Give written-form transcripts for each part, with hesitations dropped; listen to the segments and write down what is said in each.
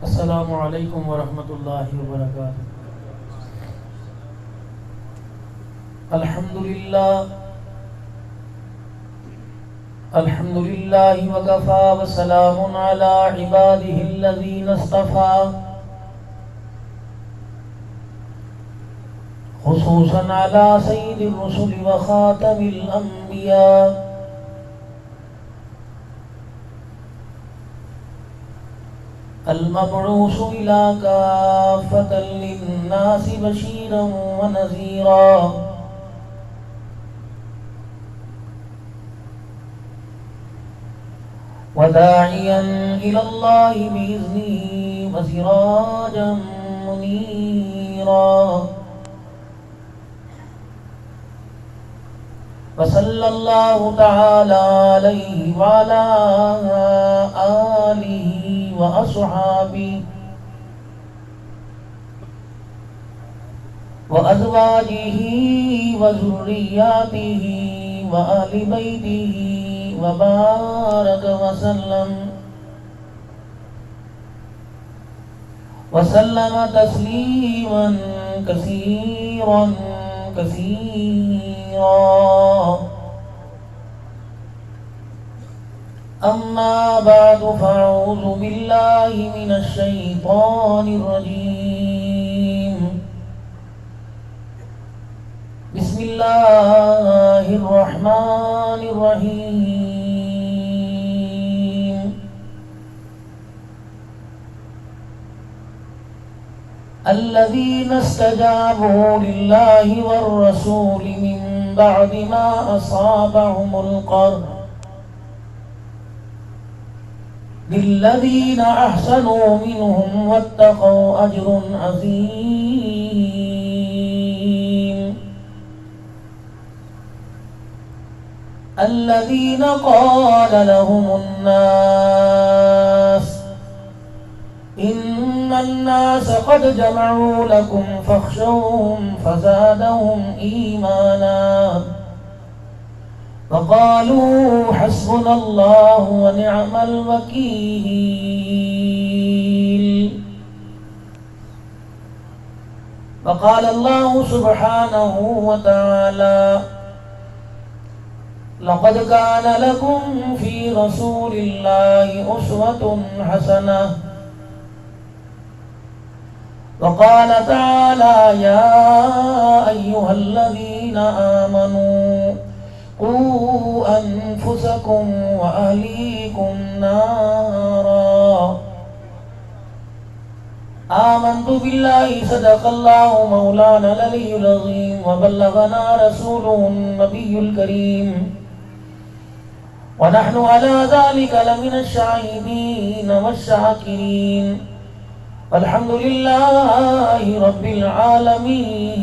السلام علیکم ورحمۃ اللہ وبرکاتہ۔ الحمد للہ وکفی وسلام علی عبادہ الذین اصطفی، خصوصا علی سید الرسل وخاتم الانبیاء، المبعوث إلى كافة للناس بشيرا ونذيرا، وداعيا إلى الله بإذنه وسراجا منيرا، وصلى الله تعالى عليه وعلى آله وأصحابه وأزواجه وذرياته وآل بيته وبارك وسلم تسليما كثيرا كثيرا. أما بعد فأعوذ بالله من الشيطان الرجيم. بسم الله الرحمن الرحيم. الذين استجابوا لله والرسول من بعد ما أصابهم القرح للذين أحسنوا منهم واتقوا أجر عظيم. الذين قال لهم الناس إن الناس قد جمعوا لكم فاخشوهم فزادهم إيمانا وقالوا حسبنا الله ونعم الوكيل. وقال الله سبحانه وتعالى لقد كان لكم في رسول الله أسوة حسنة. وقال تعالى يا أيها الذين آمنوا قوا أنفسكم وأهليكم نارا. آمنت بالله صدق الله مولانا العلي العظيم وبلغنا رسوله النبي الكريم ونحن على ذلك لمن الشاهدين والشاكرين والحمد لله رب العالمين.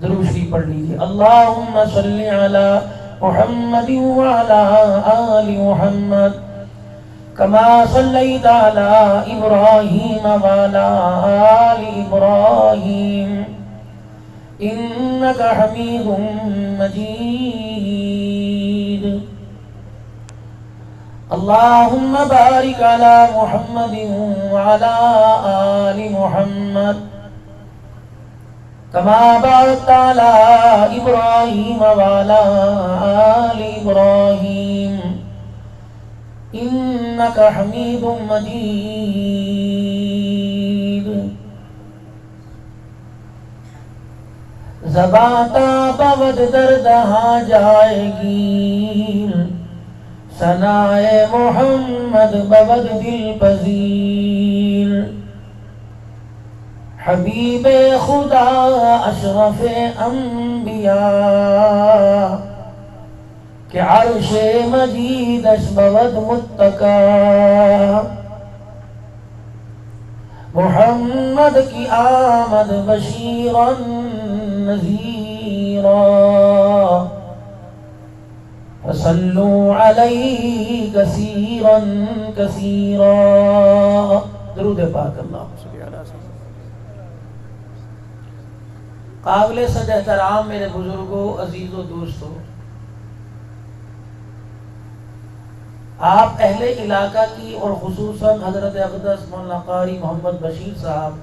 درود شریف پڑھ لیجیے. اللہم صلی علی محمد وعلی آل محمد کما صلیت علی ابراہیم وعلی آل ابراہیم انک حمید مجید. اللہم بارک علی محمد وعلی آل محمد كما باركت على إبراهيم وعلى آل إبراهيم إنك حميد مجيد. زبان تابد دردہاں جائے گی ثنائے محمد ببد دل پذیر. حبیب خدا اشرف انبیاء کہ عرش مجیدش بود متکا. محمد کی آمد بشیرا نذیرا فصلوا علیہ کثیرا کثیرا. درود پاک اللہ صلی اللہ علیہ وسلم. قابل صد احترام میرے بزرگوں، عزیزوں، دوستوں، آپ اہل علاقہ کی اور خصوصاً حضرت اقدس مولانا قاری محمد بشیر صاحب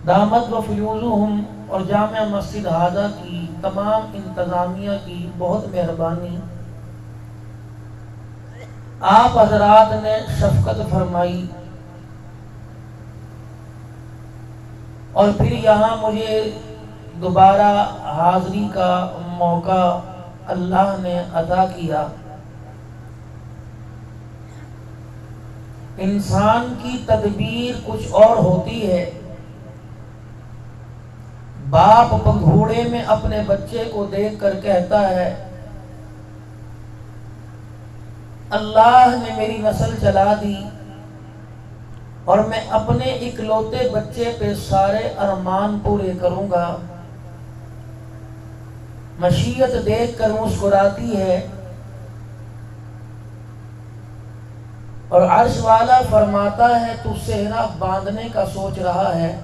دامت و فیوزہم اور جامع مسجد ہادہ کی تمام انتظامیہ کی بہت مہربانی، آپ حضرات نے شفقت فرمائی اور پھر یہاں مجھے دوبارہ حاضری کا موقع اللہ نے عطا کیا۔ انسان کی تدبیر کچھ اور ہوتی ہے۔ باپ پنگھوڑے میں اپنے بچے کو دیکھ کر کہتا ہے اللہ نے میری نسل چلا دی اور میں اپنے اکلوتے بچے پہ سارے ارمان پورے کروں گا۔ مشیت دیکھ کر مسکراتی ہے اور عرش والا فرماتا ہے تو صحرا باندھنے کا سوچ رہا ہے،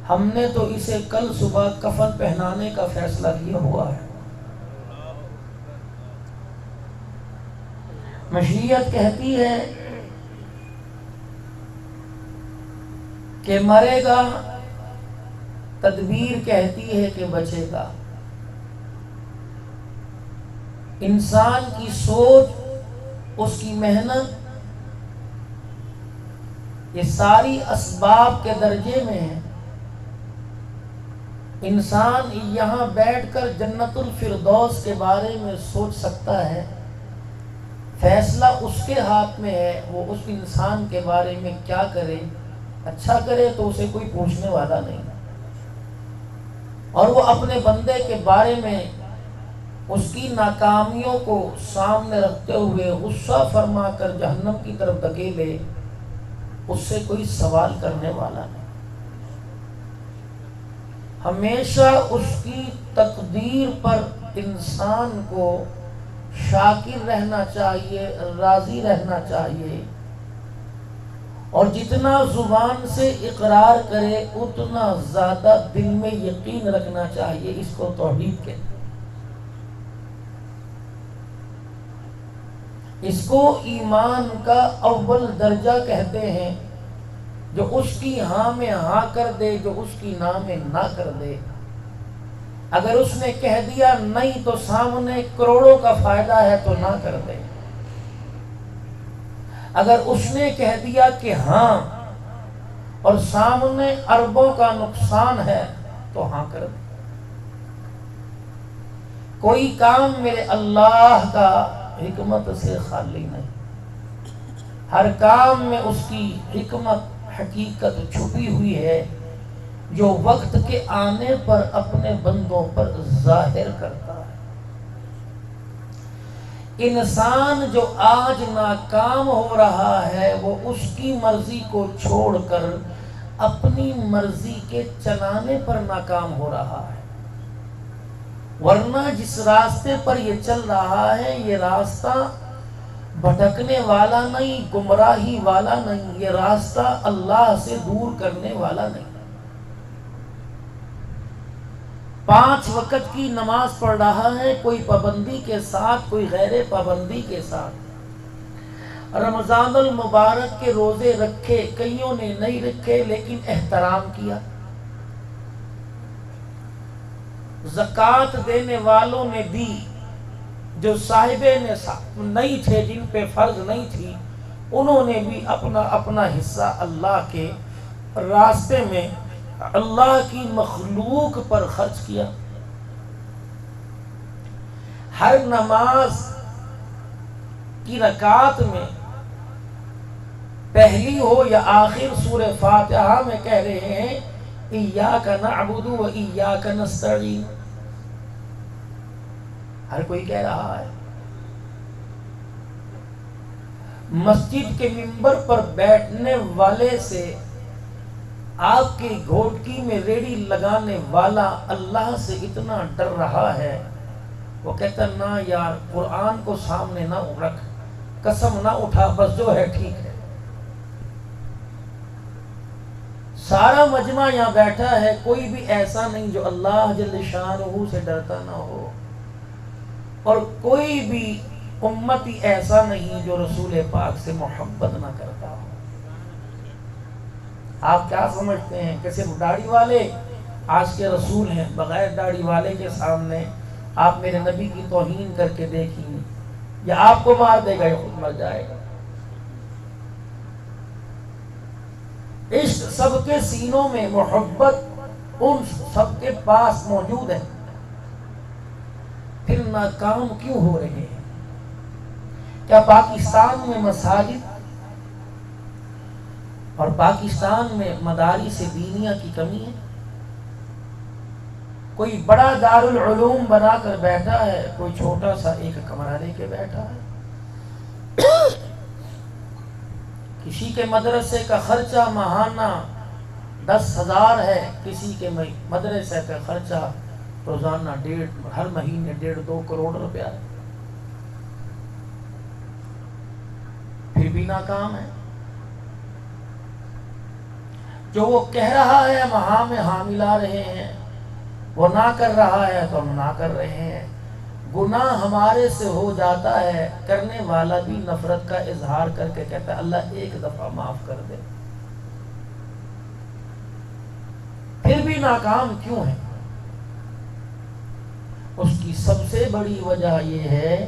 ہم نے تو اسے کل صبح کفن پہنانے کا فیصلہ کیا ہوا ہے۔ مشیت کہتی ہے کہ مرے گا، تدبیر کہتی ہے کہ بچے گا۔ انسان کی سوچ، اس کی محنت، یہ ساری اسباب کے درجے میں ہے۔ انسان یہاں بیٹھ کر جنت الفردوس کے بارے میں سوچ سکتا ہے، فیصلہ اس کے ہاتھ میں ہے، وہ اس انسان کے بارے میں کیا کرے۔ اچھا کرے تو اسے کوئی پوچھنے والا نہیں، اور وہ اپنے بندے کے بارے میں اس کی ناکامیوں کو سامنے رکھتے ہوئے غصہ فرما کر جہنم کی طرف دھکیلے، اس سے کوئی سوال کرنے والا نہیں۔ ہمیشہ اس کی تقدیر پر انسان کو شاکر رہنا چاہیے، راضی رہنا چاہیے، اور جتنا زبان سے اقرار کرے اتنا زیادہ دل میں یقین رکھنا چاہیے۔ اس کو توحید کہتے ہیں، اس کو ایمان کا اول درجہ کہتے ہیں، جو اس کی ہاں میں ہاں کر دے، جو اس کی نہ میں نہ کر دے۔ اگر اس نے کہہ دیا نہیں تو سامنے کروڑوں کا فائدہ ہے تو نہ کر دے، اگر اس نے کہہ دیا کہ ہاں اور سامنے اربوں کا نقصان ہے تو ہاں کر دے۔ کوئی کام میرے اللہ کا حکمت سے خالی نہیں، ہر کام میں اس کی حکمت حقیقت چھپی ہوئی ہے، جو وقت کے آنے پر اپنے بندوں پر ظاہر کرتا ہے۔ انسان جو آج ناکام ہو رہا ہے وہ اس کی مرضی کو چھوڑ کر اپنی مرضی کے چلانے پر ناکام ہو رہا ہے، ورنہ جس راستے پر یہ چل رہا ہے یہ راستہ بھٹکنے والا نہیں، گمراہی والا نہیں، یہ راستہ اللہ سے دور کرنے والا نہیں۔ 5 وقت کی نماز پڑھ رہا ہے، کوئی پابندی کے ساتھ، کوئی غیر پابندی کے ساتھ۔ رمضان المبارک کے روزے رکھے، کئیوں نے نہیں رکھے لیکن احترام کیا۔ زکوٰۃ دینے والوں نے دی، جو صاحب نصاب نہیں تھے، جن پہ فرض نہیں تھی، انہوں نے بھی اپنا اپنا حصہ اللہ کے راستے میں اللہ کی مخلوق پر خرچ کیا۔ ہر نماز کی رکعت میں پہلی ہو یا آخر سورہ فاتحہ میں کہہ رہے ہیں ایاک نعبد و ایاک نستعین، ہر کوئی کہہ رہا ہے۔ مسجد کے منبر پر بیٹھنے والے سے آپ کی گھوٹکی میں ریڑھی لگانے والا اللہ سے اتنا ڈر رہا ہے، وہ کہتا نہ یار قرآن کو سامنے نہ رکھ، قسم نہ اٹھا، بس جو ہے ٹھیک ہے۔ سارا مجمع یہاں بیٹھا ہے، کوئی بھی ایسا نہیں جو اللہ جل شانہ سے ڈرتا نہ ہو، اور کوئی بھی امتی ایسا نہیں جو رسول پاک سے محبت نہ کرتا ہو۔ آپ کیا سمجھتے ہیں کہ صرف داڑھی والے آج کے رسول ہیں؟ بغیر داڑھی والے کے سامنے آپ میرے نبی کی توہین کر کے دیکھیں، یا آپ کو مار دے گا یا خود مر جائے گا۔ عشق سب کے سینوں میں، محبت ان سب کے پاس موجود ہے، پھر ناکام کیوں ہو رہے ہیں؟ کیا پاکستان میں مساجد اور پاکستان میں مدارس دینیہ کی کمی ہے؟ کوئی بڑا دارالعلوم بنا کر بیٹھا ہے، کوئی چھوٹا سا ایک کمرہ لے کے بیٹھا ہے۔ کسی کے مدرسے کا خرچہ ماہانہ 10,000 ہے، کسی کے مدرسے کا خرچہ روزانہ ہر مہینے 1.5-2 کروڑ روپیہ ہے، پھر بھی ناکام ہے۔ جو وہ کہہ رہا ہے وہاں میں ہاں ملا رہے ہیں، وہ نہ کر رہا ہے تو ہم نہ کر رہے ہیں۔ گناہ ہمارے سے ہو جاتا ہے، کرنے والا بھی نفرت کا اظہار کر کے کہتا ہے اللہ ایک دفعہ معاف کر دے، پھر بھی ناکام کیوں ہے؟ اس کی سب سے بڑی وجہ یہ ہے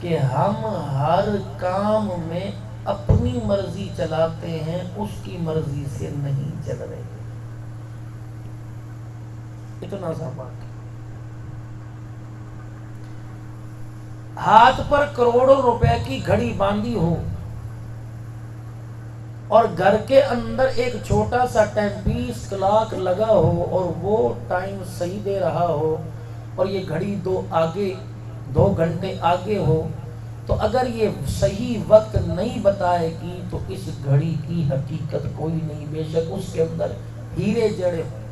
کہ ہم ہر کام میں اپنی مرضی چلاتے ہیں، اس کی مرضی سے نہیں چل رہے۔ اتنا سا بات۔ ہاتھ پر کروڑوں روپے کی گھڑی باندھی ہو اور گھر کے اندر ایک چھوٹا سا ٹائم پیس کلاک لگا ہو اور وہ ٹائم صحیح دے رہا ہو، اور یہ گھڑی 2 گھنٹے آگے ہو، تو اگر یہ صحیح وقت نہیں بتائے گی تو اس گھڑی کی حقیقت کوئی نہیں، بے شک اس کے اندر ہیرے جڑے ہوں،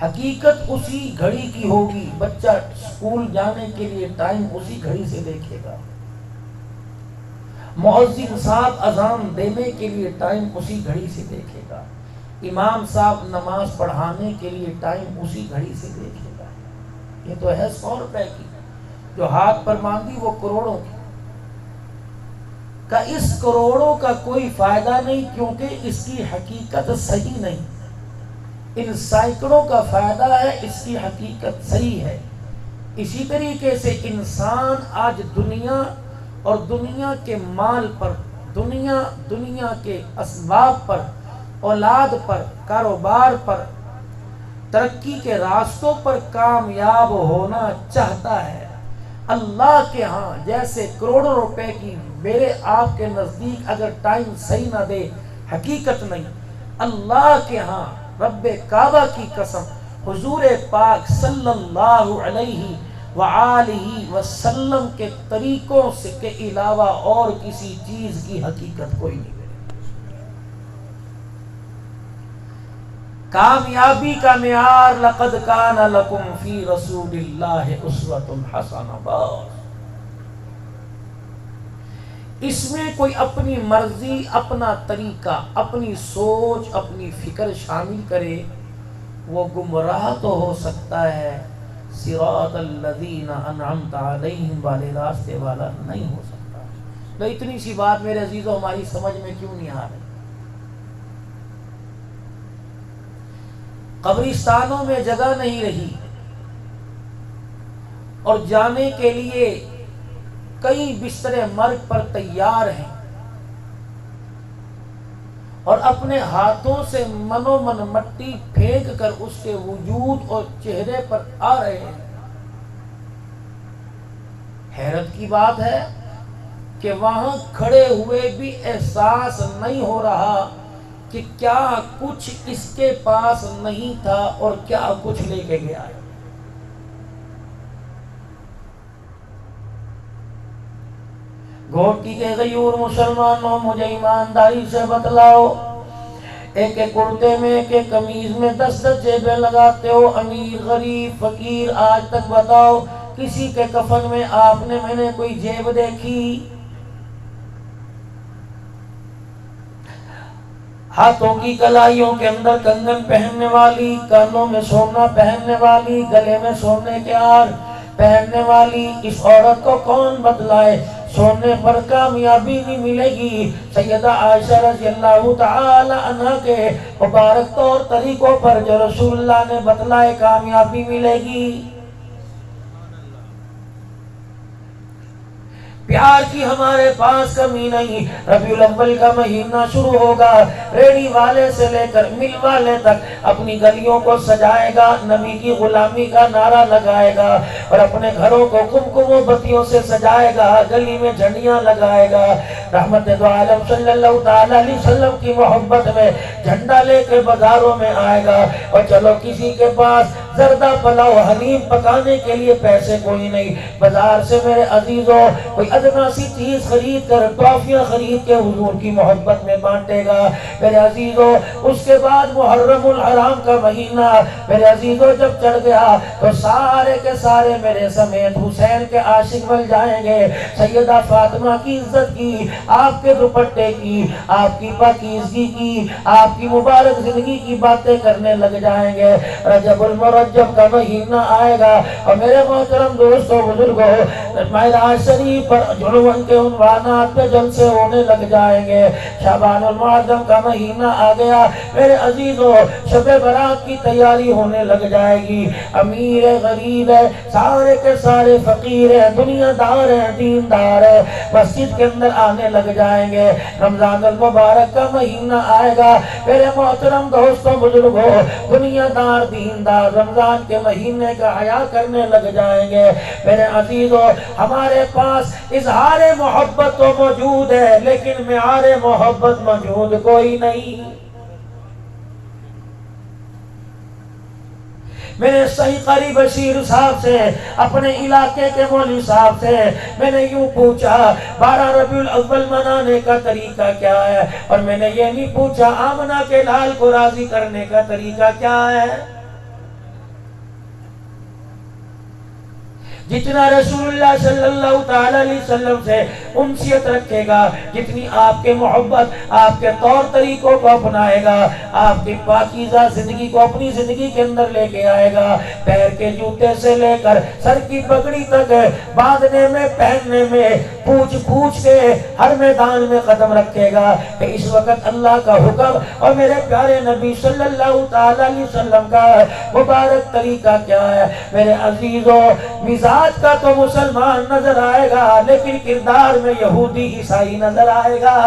حقیقت اسی گھڑی کی ہوگی۔ بچہ اسکول جانے کے لیے ٹائم اسی گھڑی سے دیکھے گا، مؤذن صاحب اذان دینے کے لیے ٹائم اسی گھڑی سے دیکھے گا، امام صاحب نماز پڑھانے کے لیے ٹائم اسی گھڑی سے دیکھے گا۔ یہ تو ہے 100 روپے کی، جو ہاتھ پر باندھی وہ کروڑوں کی کا۔ اس کروڑوں کا کوئی فائدہ نہیں، کیونکہ اس کی حقیقت صحیح نہیں۔ ان سینکڑوں کا فائدہ ہے، اس کی حقیقت صحیح ہے۔ اسی طریقے سے انسان آج دنیا اور دنیا کے مال پر، دنیا کے اسباب پر، اولاد پر، کاروبار پر، ترقی کے راستوں پر کامیاب ہونا چاہتا ہے۔ اللہ کے ہاں جیسے کروڑوں روپے کی میرے آپ کے نزدیک اگر ٹائم صحیح نہ دے، حقیقت نہیں، اللہ کے ہاں رب کعبہ کی قسم، حضور پاک صلی اللہ علیہ وآلہ وسلم کے طریقوں سے کے علاوہ اور کسی چیز کی حقیقت کوئی نہیں ہے۔ کامیابی کا معیار لقد کان لکم فی رسول اللہ اسوۃ حسنہ، اس میں کوئی اپنی مرضی، اپنا طریقہ، اپنی سوچ، اپنی فکر شامل کرے وہ گمراہ تو ہو سکتا ہے، صراط الذین انعمت علیہم والے راستے والا نہیں ہو سکتا۔ تو اتنی سی بات میرے عزیزوں ہماری سمجھ میں کیوں نہیں آ رہی؟ قبرستانوں میں جگہ نہیں رہی اور جانے کے لیے کئی بستر مرگ پر تیار ہیں، اور اپنے ہاتھوں سے منو من مٹی پھینک کر اس کے وجود اور چہرے پر آ رہے ہیں۔ حیرت کی بات ہے کہ وہاں کھڑے ہوئے بھی احساس نہیں ہو رہا کہ کیا کچھ اس کے پاس نہیں تھا اور کیا کچھ لے کے گیا ہے۔ گھوٹی کے غیور مسلمانوں، مجھے ایمانداری سے بتلاؤ، ایک ایک کرتے میں، ایک ایک قمیض میں 10 جیبیں لگاتے ہو، امیر غریب فقیر، آج تک بتاؤ کسی کے کفن میں میں نے کوئی جیب دیکھی؟ ہاتھوں کی کلائیوں کے اندر کنگن پہننے والی، کانوں میں سونا پہننے والی، گلے میں سونے کے ہار پہننے والی اس عورت کو کون بتلائے؟ سونے پر کامیابی نہیں ملے گی۔ سیدہ عائشہ رضی اللہ تعالی عنہ کے مبارک طور طریقوں پر جو رسول اللہ نے بتلائے کامیابی ملے گی۔ پیار کی ہمارے پاس کمی نہیں۔ ربیع الاول کا مہینہ شروع ہوگا، ریڑی والے سے لے کر مل والے تک اپنی گلیوں کو سجائے گا، نبی کی غلامی کا نعرہ لگائے گا، اور اپنے گھروں کو کمکم و بتیوں سے سجائے گا، گلی میں جھنڈیاں لگائے گا۔ رحمت دو عالم صلی اللہ تعالی علیہ وسلم کی محبت میں جھنڈا لے کے بازاروں میں آئے گا، اور چلو کسی کے پاس زردہ پلاؤ حلیم پکانے کے لیے پیسے کوئی نہیں، بازار سے میرے عزیزوں کوئی ادنا سی چیز خرید کر ٹافیاں خرید کے حضور کی محبت میں بانٹے گا۔ میرے عزیزوں اس کے بعد محرم الحرام کا مہینہ میرے عزیزوں جب چڑھ گیا تو سارے کے سارے میرے سمیت حسین کے عاشق بن جائیں گے۔ سیدہ فاطمہ کی عزت کی، آپ کے دوپٹے کی، آپ کی پاکیزگی کی، آپ کی مبارک زندگی کی باتیں کرنے لگ جائیں گے۔ رجب المرجب کا مہینہ آئے گا اور میرے محترم دوستوں بزرگوں معراج شریف پر جلوان کے عنوانات پہ جلسے ہونے لگ جائیں گے۔ شعبان المعظم کا مہینہ آ گیا میرے عزیزوں، شب برات کی تیاری ہونے لگ جائے گی۔ امیر ہے، غریب ہے، سارے کے سارے فقیر ہیں، دنیا دار ہیں، دیندار ہے، مسجد کے اندر آنے لگ جائیں گے۔ رمضان المبارک کا مہینہ آئے گا میرے محترم دوستوں بزرگوں، دنیا دار دیندار رمضان کے مہینے کا حیا کرنے لگ جائیں گے۔ میرے عزیزوں ہمارے پاس اظہار محبت تو موجود ہے لیکن معیار محبت موجود کوئی نہیں۔ میں نے صحیح قاری بشیر صاحب سے، اپنے علاقے کے مولوی صاحب سے میں نے یوں پوچھا 12 ربیع الاول منانے کا طریقہ کیا ہے، اور میں نے یہ نہیں پوچھا آمنہ کے لال کو راضی کرنے کا طریقہ کیا ہے۔ جتنا رسول اللہ صلی اللہ تعالی علیہ وسلم سے انسیت رکھے گا، جتنی آپ کے محبت آپ کے طور طریقوں کو اپنائے گا، آپ کی پاکیزہ زندگی کو اپنی زندگی کے اندر لے کے آئے گا، پیر کے جوتے سے لے کر سر کی پگڑی تک باندھنے میں، پہننے میں، پوچھ پوچھ کے ہر میدان میں قدم رکھے گا کہ اس وقت اللہ کا حکم اور میرے پیارے نبی صلی اللہ تعالی علیہ وسلم کا مبارک طریقہ کیا ہے۔ میرے عزیزوں مزاج کا تو مسلمان نظر آئے گا لیکن کردار میں یہودی عیسائی نظر آئے گا۔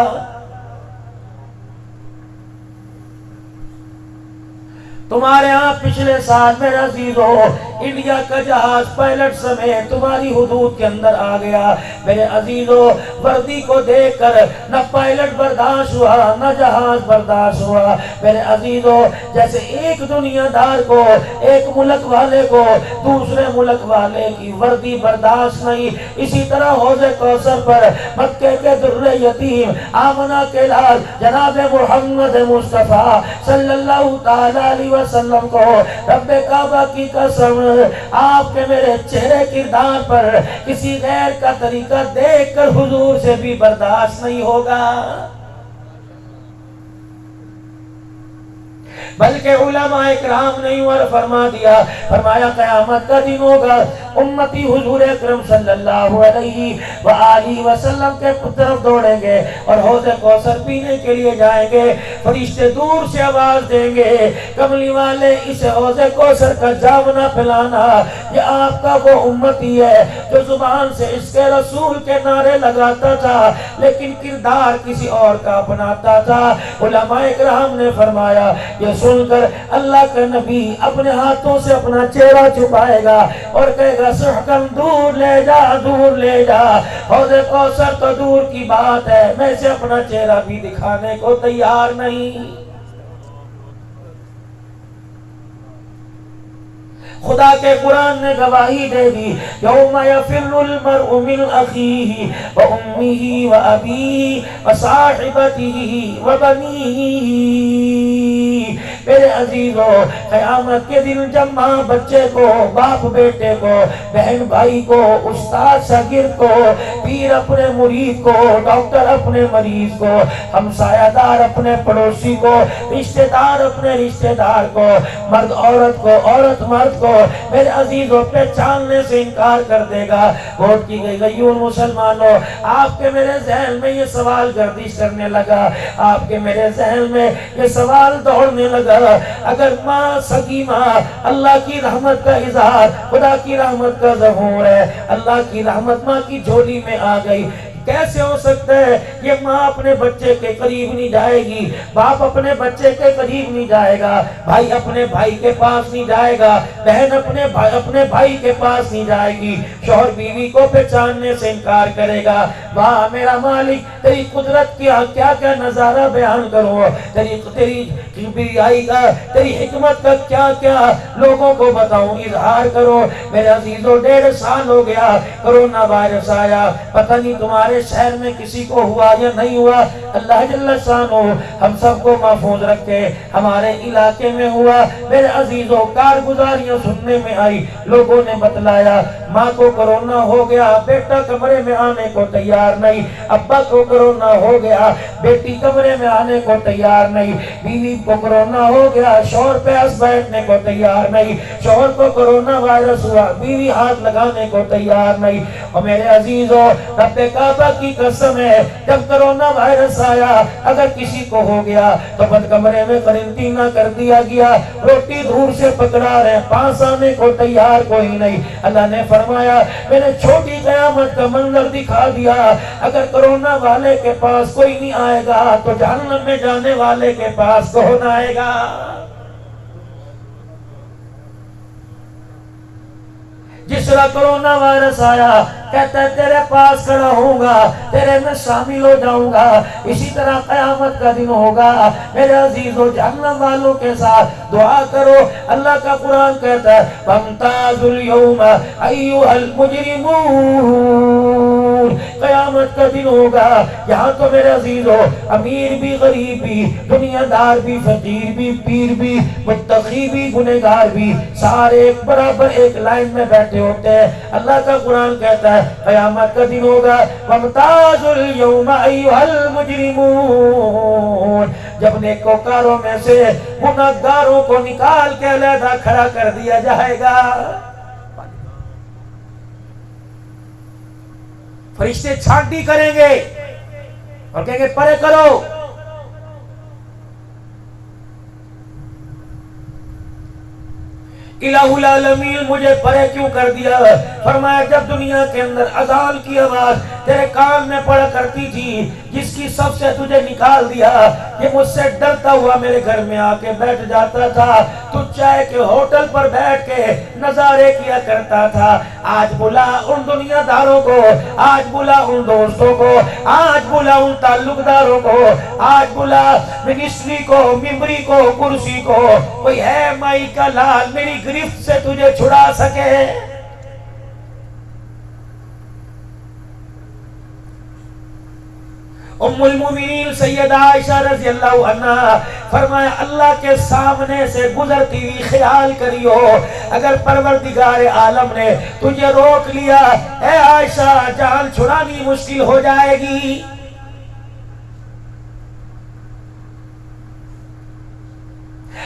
تمہارے ہاں پچھلے سال میرے عزیزو انڈیا کا جہاز پائلٹ سمیت تمہاری حدود کے اندر آ گیا۔ میرے عزیزو وردی کو دیکھ کر نہ پائلٹ برداشت ہوا نہ جہاز برداشت ہوا۔ میرے عزیزو جیسے ایک دنیا دار کو، ایک ملک والے کو دوسرے ملک والے کی وردی برداشت نہیں، اسی طرح حوض کوثر پر مکے کے در یتیم آمنہ کے لال جناب محمد مصطفیٰ صلی اللہ تعالی علیہ وسلم کو رب کعبہ کی قسم آپ کے میرے چہرے کردار پر کسی غیر کا طریقہ دیکھ کر حضور سے بھی برداشت نہیں ہوگا، بلکہ علماء اکرام نے اور فرما دیا، فرمایا قیامت کا دن ہوگا امتی حضور اکرم صلی اللہ علیہ وآلہ وسلم کے طرف دوڑیں گے اور حوض کوثر پینے کے لیے جائیں گے، فرشتے دور سے آواز دیں گے کملی والے اس حوض کوثر کا جامنا پلانا، یہ آپ کا وہ امتی ہے جو زبان سے اس کے رسول کے نعرے لگاتا تھا لیکن کردار کسی اور کا اپناتا تھا۔ علماء اکرام نے فرمایا یہ سن کر اللہ کا نبی اپنے ہاتھوں سے اپنا چہرہ چھپائے گا اور کہے گا سحقاً دور لے جا، دور لے جا، حوض کوثر تو دور کی بات ہے، میں سے اپنا چہرہ بھی دکھانے کو تیار نہیں۔ خدا کے قرآن نے گواہی دے دی یوم یفر المرء من اخیہ وامہ وابیہ وصاحبتہ وبنیہ، میرے عزیزو قیامت کے دن جب ماں بچے کو، باپ بیٹے کو، بہن بھائی کو، استاد شاگرد کو، پیر اپنے مرید کو، ڈاکٹر اپنے مریض کو، ہمسایہ دار اپنے پڑوسی کو، رشتہ دار اپنے رشتہ دار کو، مرد عورت کو، عورت مرد کو میرے عزیزوں پہچاننے سے انکار کر دے گا۔ ووٹ کی گئی غیور مسلمانوں، آپ کے میرے ذہن میں یہ سوال گردش کرنے لگا، آپ کے میرے ذہن میں یہ سوال دوڑنے لگا، اگر ماں سگی ماں اللہ کی رحمت کا اظہار، خدا کی رحمت کا ظہور ہے، اللہ کی رحمت ماں کی جھولی میں آ گئی، کیسے ہو سکتا ہے یہ ماں اپنے بچے کے قریب نہیں جائے گی، باپ اپنے بچے کے قریب نہیں جائے گا، بھائی اپنے بھائی کے پاس نہیں جائے گا، بہن اپنے بھائی کے پاس نہیں جائے گی، شوہر بیوی کو پہچاننے سے انکار کرے گا۔ واہ میرا مالک، تیری قدرت کیا کیا کیا نظارہ بیان کرو، تیری بیائی کا، تیری حکمت کا کیا کیا لوگوں کو بتاؤں، اظہار کرو۔ میرے عزیزوں 1.5 سال ہو گیا، کرونا وائرس آیا، پتہ نہیں تمہارے شہر میں کسی کو ہوا یا نہیں ہوا، اللہ جل شانہ ہم سب کو محفوظ رکھے، ہمارے علاقے میں ہوا۔ میرے عزیزوں کارگزاریاں سننے میں آئی، لوگوں نے بتلایا ماں کو کرونا ہو گیا، بیٹا کمرے میں آنے کو تیار نہیں، ابا کو کرونا ہو گیا، بیٹی کمرے میں آنے کو تیار نہیں، بیوی کو کرونا ہو گیا، شوہر پاس بیٹھنے کو تیار نہیں، شوہر کو کرونا وائرس ہوا، بیوی ہاتھ لگانے کو تیار نہیں۔ اور میرے عزیزوں رب کعبہ کی قسم ہے، جب کرونا وائرس آیا اگر کسی کو ہو گیا تو بند کمرے میں قرنطینہ کر دیا گیا، روٹی دور سے پکڑا رہے، پاس آنے کو تیار کوئی نہیں۔ اللہ نے فرمایا میں نے چھوٹی قیامت کا منظر دکھا دیا، اگر کرونا والے کے پاس کوئی نہیں آئے گا تو جہنم میں جانے والے کے پاس کون آئے گا؟ جس طرح کرونا وائرس آیا کہتا ہے تیرے پاس کھڑا ہوں گا، تیرے میں شامل ہو جاؤں گا، اسی طرح قیامت کا دن ہوگا۔ میرے عزیزو جہنم والوں کے ساتھ دعا کرو، اللہ کا قرآن کہتا ہے وَامْتَازُوا الْيَوْمَ أَيُّهَا الْمُجْرِمُونَ، قیامت کا دن ہوگا، یہاں تو میرے عزیزو امیر بھی غریب بھی، دنیا دار بھی فقیر بھی، پیر بھی متقی بھی گنہگار بھی، سارے ایک برابر ایک لائن میں بیٹھے ہوتے ہیں۔ اللہ کا قرآن کہتا ہے قیامت کا دن ہوگا وَامْتَازُوا الْيَوْمَ أَيُّهَا الْمُجْرِمُونَ، جب نیکوکاروں میں سے گنہگاروں کو نکال کے علیحدہ کھڑا کر دیا جائے گا، فرشتے چھانٹی کریں گے اور کہیں گے پرے کرو۔ الہ العالمین مجھے پرے کیوں کر دیا؟ فرمایا جب دنیا کے اندر اذان کی آواز تیرے کان میں پڑا کرتی تھی، جس کی سب سے تجھے نکال دیا، یہ مجھ سے ڈرتا ہوا میرے گھر میں آ کے بیٹھ جاتا تھا، تو چائے کے ہوٹل پر بیٹھ کے نظارے کیا کرتا تھا۔ آج بلا ان دنیا داروں کو، آج بلا ان دوستوں کو، آج بلا ان تعلق داروں کو، آج بلا منسٹری کو، ممبری کو، کرسی کو، کوئی ہے مائی کا لال میری گرفت سے تجھے چھڑا سکے؟ ام المومنین سیدہ عائشہ رضی اللہ عنہ فرمایا اللہ کے سامنے سے گزرتی ہوئی خیال کریو اگر پروردگار عالم نے تجھے روک لیا، اے عائشہ جان چھڑانی مشکل ہو جائے گی۔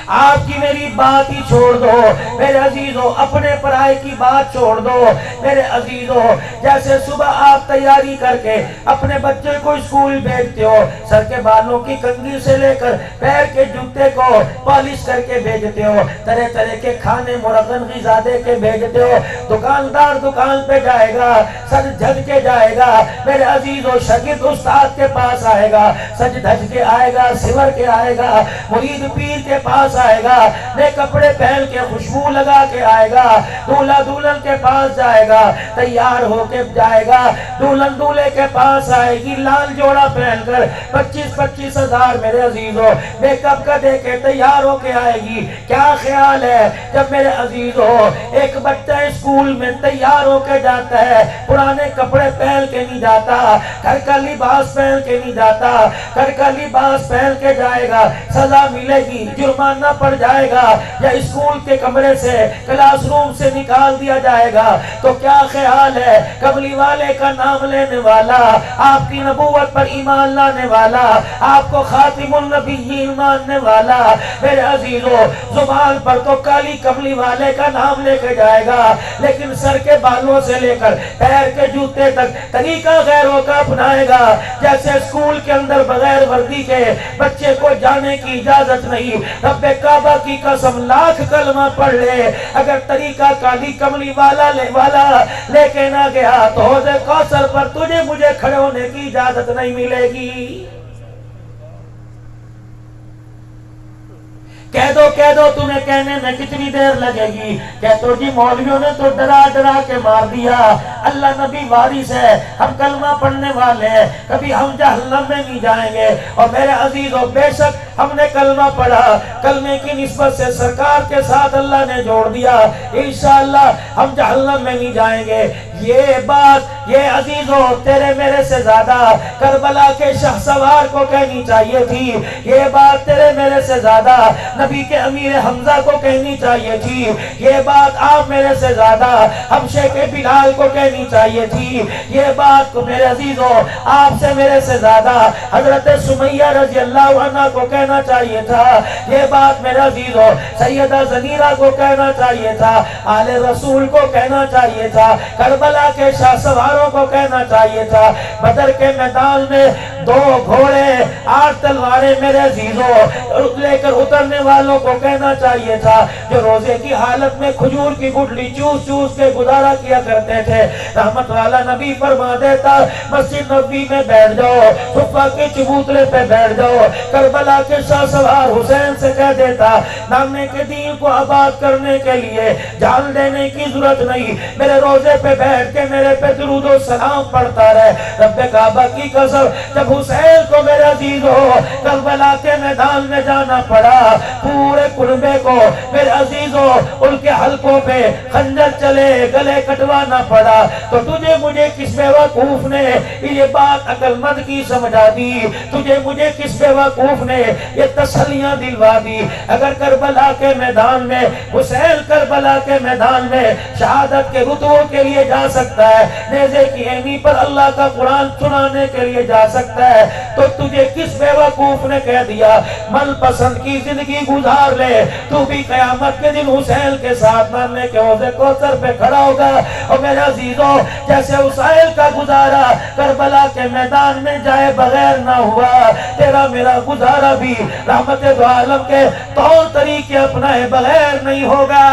آپ کی میری بات ہی چھوڑ دو میرے عزیزو، اپنے پرائے کی بات چھوڑ دو میرے عزیزو۔ جیسے صبح آپ تیاری کر کے اپنے بچے کو اسکول بھیجتے ہو، سر کے بالوں کی کنگھی سے لے کر پیر کے جوتے کو پالش کر کے بھیجتے ہو، طرح طرح کے کھانے مرغن غذا دے کے بھیجتے ہو، دکاندار دکان پہ جائے گا سج دھج کے جائے گا میرے عزیزو، شاگرد استاد کے پاس آئے گا سج دھج کے آئے گا، سور کے آئے گا، مرید پیر کے پاس آئے گا، نئے کپڑے پہن کے خوشبو لگا کے آئے گا، دولہا دلہن کے پاس جائے گا، تیار ہو کے جائے گا، دلہن دولہے کے پاس آئے گی لال جوڑا پہن کر 25-25 ہزار میرے عزیزو میک اپ کا دے کے تیار ہو کے آئے گی۔ کیا خیال ہے جب میرے عزیزو ایک بچہ اسکول میں تیار ہو کے جاتا ہے، پرانے کپڑے پہن کے نہیں جاتا، گھر کا لباس پہن کے نہیں جاتا، گھر کا لباس پہن کے جائے گا، سزا ملے گی، جرمانہ مارنا پڑ جائے گا یا اسکول کے کمرے سے کلاس روم سے نکال دیا جائے گا تو کیا خیال ہے کملی والے کا نام لینے والا، آپ کی نبوت پر ایمان لانے والا، آپ کو خاتم النبیین ماننے والا میرے عزیزو زبان پر تو کالی کملی والے کا نام لے کے جائے گا، لیکن سر کے بالوں سے لے کر پیر کے جوتے تک طریقہ غیروں کا اپنائے گا۔ جیسے اسکول کے اندر بغیر وردی کے بچے کو جانے کی اجازت نہیں، رب کعبہ کی قسم لاکھ کلمہ پڑھ لے، اگر طریقہ کالی کملی والا لے کے نہ گیا تو حوض کوثر پر تجھے مجھے کھڑے ہونے کی اجازت نہیں ملے گی۔ کہہ دو تمہیں کہنے میں کتنی دیر لگے گی؟ کہتو جی مولویوں نے تو ڈرا کے مار دیا، اللہ نبی وارث ہے، ہم کلمہ پڑھنے والے ہیں، کبھی ہم جہنم میں نہیں جائیں گے۔ اور میرے عزیزوں بے شک ہم نے کلمہ پڑھا، کلمے کی نسبت سے سرکار کے ساتھ اللہ نے جوڑ دیا، انشاءاللہ ہم جہنم میں نہیں جائیں گے۔ یہ بات یہ عزیزوں تیرے میرے سے زیادہ کربلا کے شہسوار کو کہنی چاہیے تھی، یہ بات تیرے میرے سے زیادہ نبی کے امیر حمزہ کو کہنی چاہیے تھی، یہ بات آپ میرے سے زیادہ حبشے کے بلال کو کہنی چاہیے تھی، یہ بات کو میرے عزیزوں آپ سے میرے سے زیادہ حضرت سمیہ رضی اللہ عنہ کو کہنا چاہیے تھا، یہ بات میرے عزیزوں سیدہ زنیرہ کو کہنا چاہیے تھا، آل رسول کو کہنا چاہیے تھا، کربلا کے شاہ سواروں کو کہنا چاہیے تھا، بدر کے میدان میں 2 گھوڑے 8 تلواریں میرے عزیزوں لے کر اترنے والوں کو کہنا چاہیے تھا، جو روزے کی حالت میں کھجور کی گٹلی چوس چوس کے گزارا کیا کرتے تھے، رحمت والا نبی فرما دیتا مسجد نبی میں بیٹھ جاؤ، صفہ کے چبوترے پہ بیٹھ جاؤ، کربلا کے شاہ سوار حسین سے کہہ دیتا نامے کے دین کو آباد کرنے کے لیے جان دینے کی ضرورت نہیں، میرے روزے پہ بیٹھ کے میرے پہ درود و سلام پڑھتا رہے۔ رب کعبہ کی قسم جب حسین کو میرے عزیزو کربلا کے میدان میں جانا پڑا، پورے کنبے کو میرے عزیزو ان کے حلقوں پہ خنجر چلے گلے کٹوانا پڑا، تو تجھے مجھے کس بیوقوف نے یہ بات عقل مند کی سمجھا دی، تجھے مجھے کس بیوقوف نے یہ تسلیاں دلوا دی؟ اگر کربلا کے میدان میں حسین کربلا کے میدان میں شہادت کے رتبوں کے لیے جا سکتا ہے، نیزے کی اینی پر اللہ کا قرآن سنانے کے لیے جا سکتا ہے، تو تجھے کس بیوقوف نے کہہ دیا من پسند کی زندگی گزار لے، تو بھی قیامت کے دن حسین کے ساتھ مرنے کے حوض کوثر پہ کھڑا ہوگا؟ اور میرے عزیزوں جیسے حسین کا گزارا کربلا کے میدان میں جائے بغیر نہ ہوا، تیرا میرا گزارا بھی رحمت دو عالم کے طور طریقے اپنائے بغیر نہیں ہوگا۔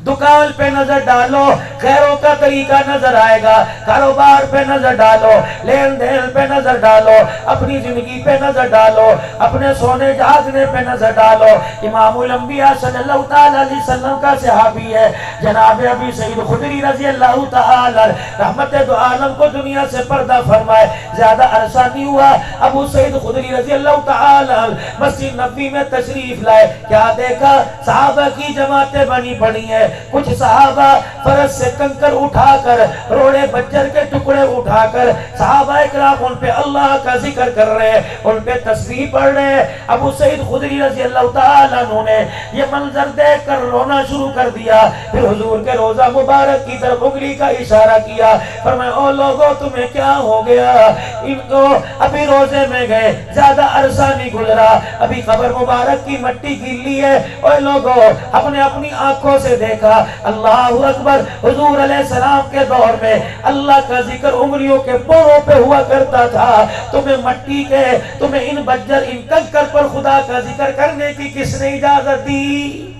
دکان پہ نظر ڈالو خیروں کا طریقہ نظر آئے گا، کاروبار پہ نظر ڈالو، لین دین پہ نظر ڈالو، اپنی زندگی پہ نظر ڈالو، اپنے سونے جاگنے پہ نظر ڈالو۔ امام الانبیاء صلی اللہ تعالی علیہ وسلم کا صحابی ہے جناب ابی سعید خدری رضی اللہ تعالی رحمت دو عالم کو دنیا سے پردہ فرمائے، زیادہ عرصہ نہیں ہوا ابو سعید خدری رضی اللہ تعالی مسجد نبوی میں تشریف لائے، کیا دیکھا صحابہ کی جماعتیں بنی پڑی ہیں، کچھ صحابہ فرش سے کنکر اٹھا کر روڑے بجر کے ٹکڑے اٹھا کر صحابہ اکرام ان پہ اللہ کا ذکر کر رہے ہیں، ان پہ تسبیح پڑھ رہے ہیں۔ ابو سعید خدری رضی اللہ تعالیٰ عنہ نے یہ منظر دیکھ کر رونا شروع کر دیا، پھر حضور کے روزہ مبارک کی طرف انگلی کا اشارہ کیا، فرمایا او لوگوں تمہیں کیا ہو گیا؟ ان کو ابھی روزے میں گئے، زیادہ عرصہ نہیں گزرا، ابھی قبر مبارک کی مٹی گیلی ہے، اے لوگوں ہم نے اپنی آنکھوں سے دیکھا اللہ اکبر حضور علیہ السلام کے دور میں اللہ کا ذکر انگلیوں کے پوروں پہ ہوا کرتا تھا، تمہیں مٹی کے تمہیں ان بجر ان کنکر پر خدا کا ذکر کرنے کی کس نے اجازت دی؟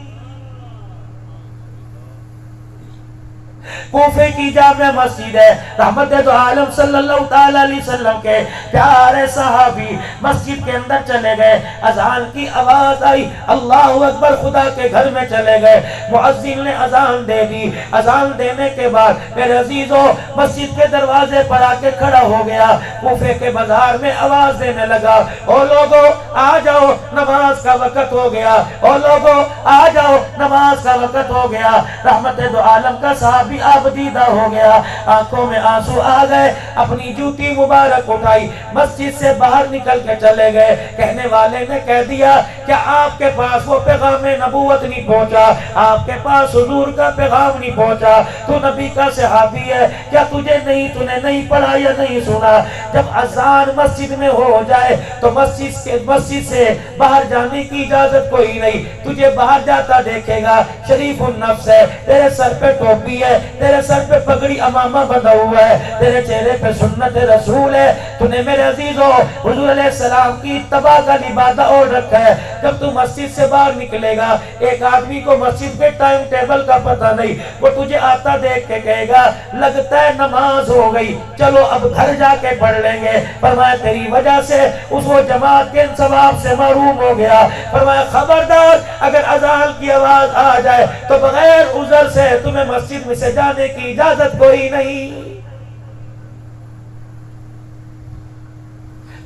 کوفے کی جامع مسجد ہے، رحمت دو عالم صلی اللہ تعالی علیہ وسلم کے پیارے صحابی مسجد کے اندر چلے گئے، اذان کی آواز آئی، اللہ اکبر، خدا کے گھر میں چلے گئے، مؤذن نے اذان دے دی، اذان دینے کے بعد میرے عزیزوں مسجد کے دروازے پر آ کے کھڑا ہو گیا، کوفے کے بازار میں آواز دینے لگا، او لوگوں آ جاؤ نماز کا وقت ہو گیا، اور لوگوں آ جاؤ نماز کا وقت ہو گیا۔ رحمت دو عالم کا صحابی آپ دیدہ ہو گیا، آنکھوں میں آنسو آ گئے، اپنی جوتی مبارک اٹھائی، مسجد سے باہر نکل کے چلے گئے۔ کہنے والے نے کہہ دیا کیا آپ کے پاس وہ پیغام نبوت نہیں پہنچا؟ آپ کے پاس حضور کا پیغام نہیں پہنچا؟ تو نبی کا صحابی ہے، کیا تجھے تو نے نہیں پڑھا یا نہیں سنا؟ جب اذان مسجد میں ہو جائے تو مسجد سے باہر جانے کی اجازت کوئی نہیں، تجھے باہر جاتا دیکھے گا، شریف النفس ہے، تیرے سر پہ ٹوپی ہے، تیرے سر پہ پگڑی امامہ بندھا ہوا ہے، تیرے چہرے پہ سنت رسول ہے، تو نے میرے عزیزو حضور علیہ السلام کی اتباع کا لبادہ اوڑھ رکھا ہے۔ جب تو مسجد سے باہر نکلے گا، ایک آدمی کو مسجد کے ٹائم ٹیبل کا پتہ نہیں، وہ تجھے آتا دیکھ کے کہے گا لگتا ہے نماز ہو گئی، چلو اب گھر جا کے پڑھ لیں گے۔ فرمایا تیری وجہ سے اس وہ جماعت کے ثواب سے محروم ہو گیا۔ فرمایا خبردار اگر اذان کی آواز آ جائے تو بغیر عذر سے تمہیں مسجد میں سے جانے کی اجازت کوئی نہیں۔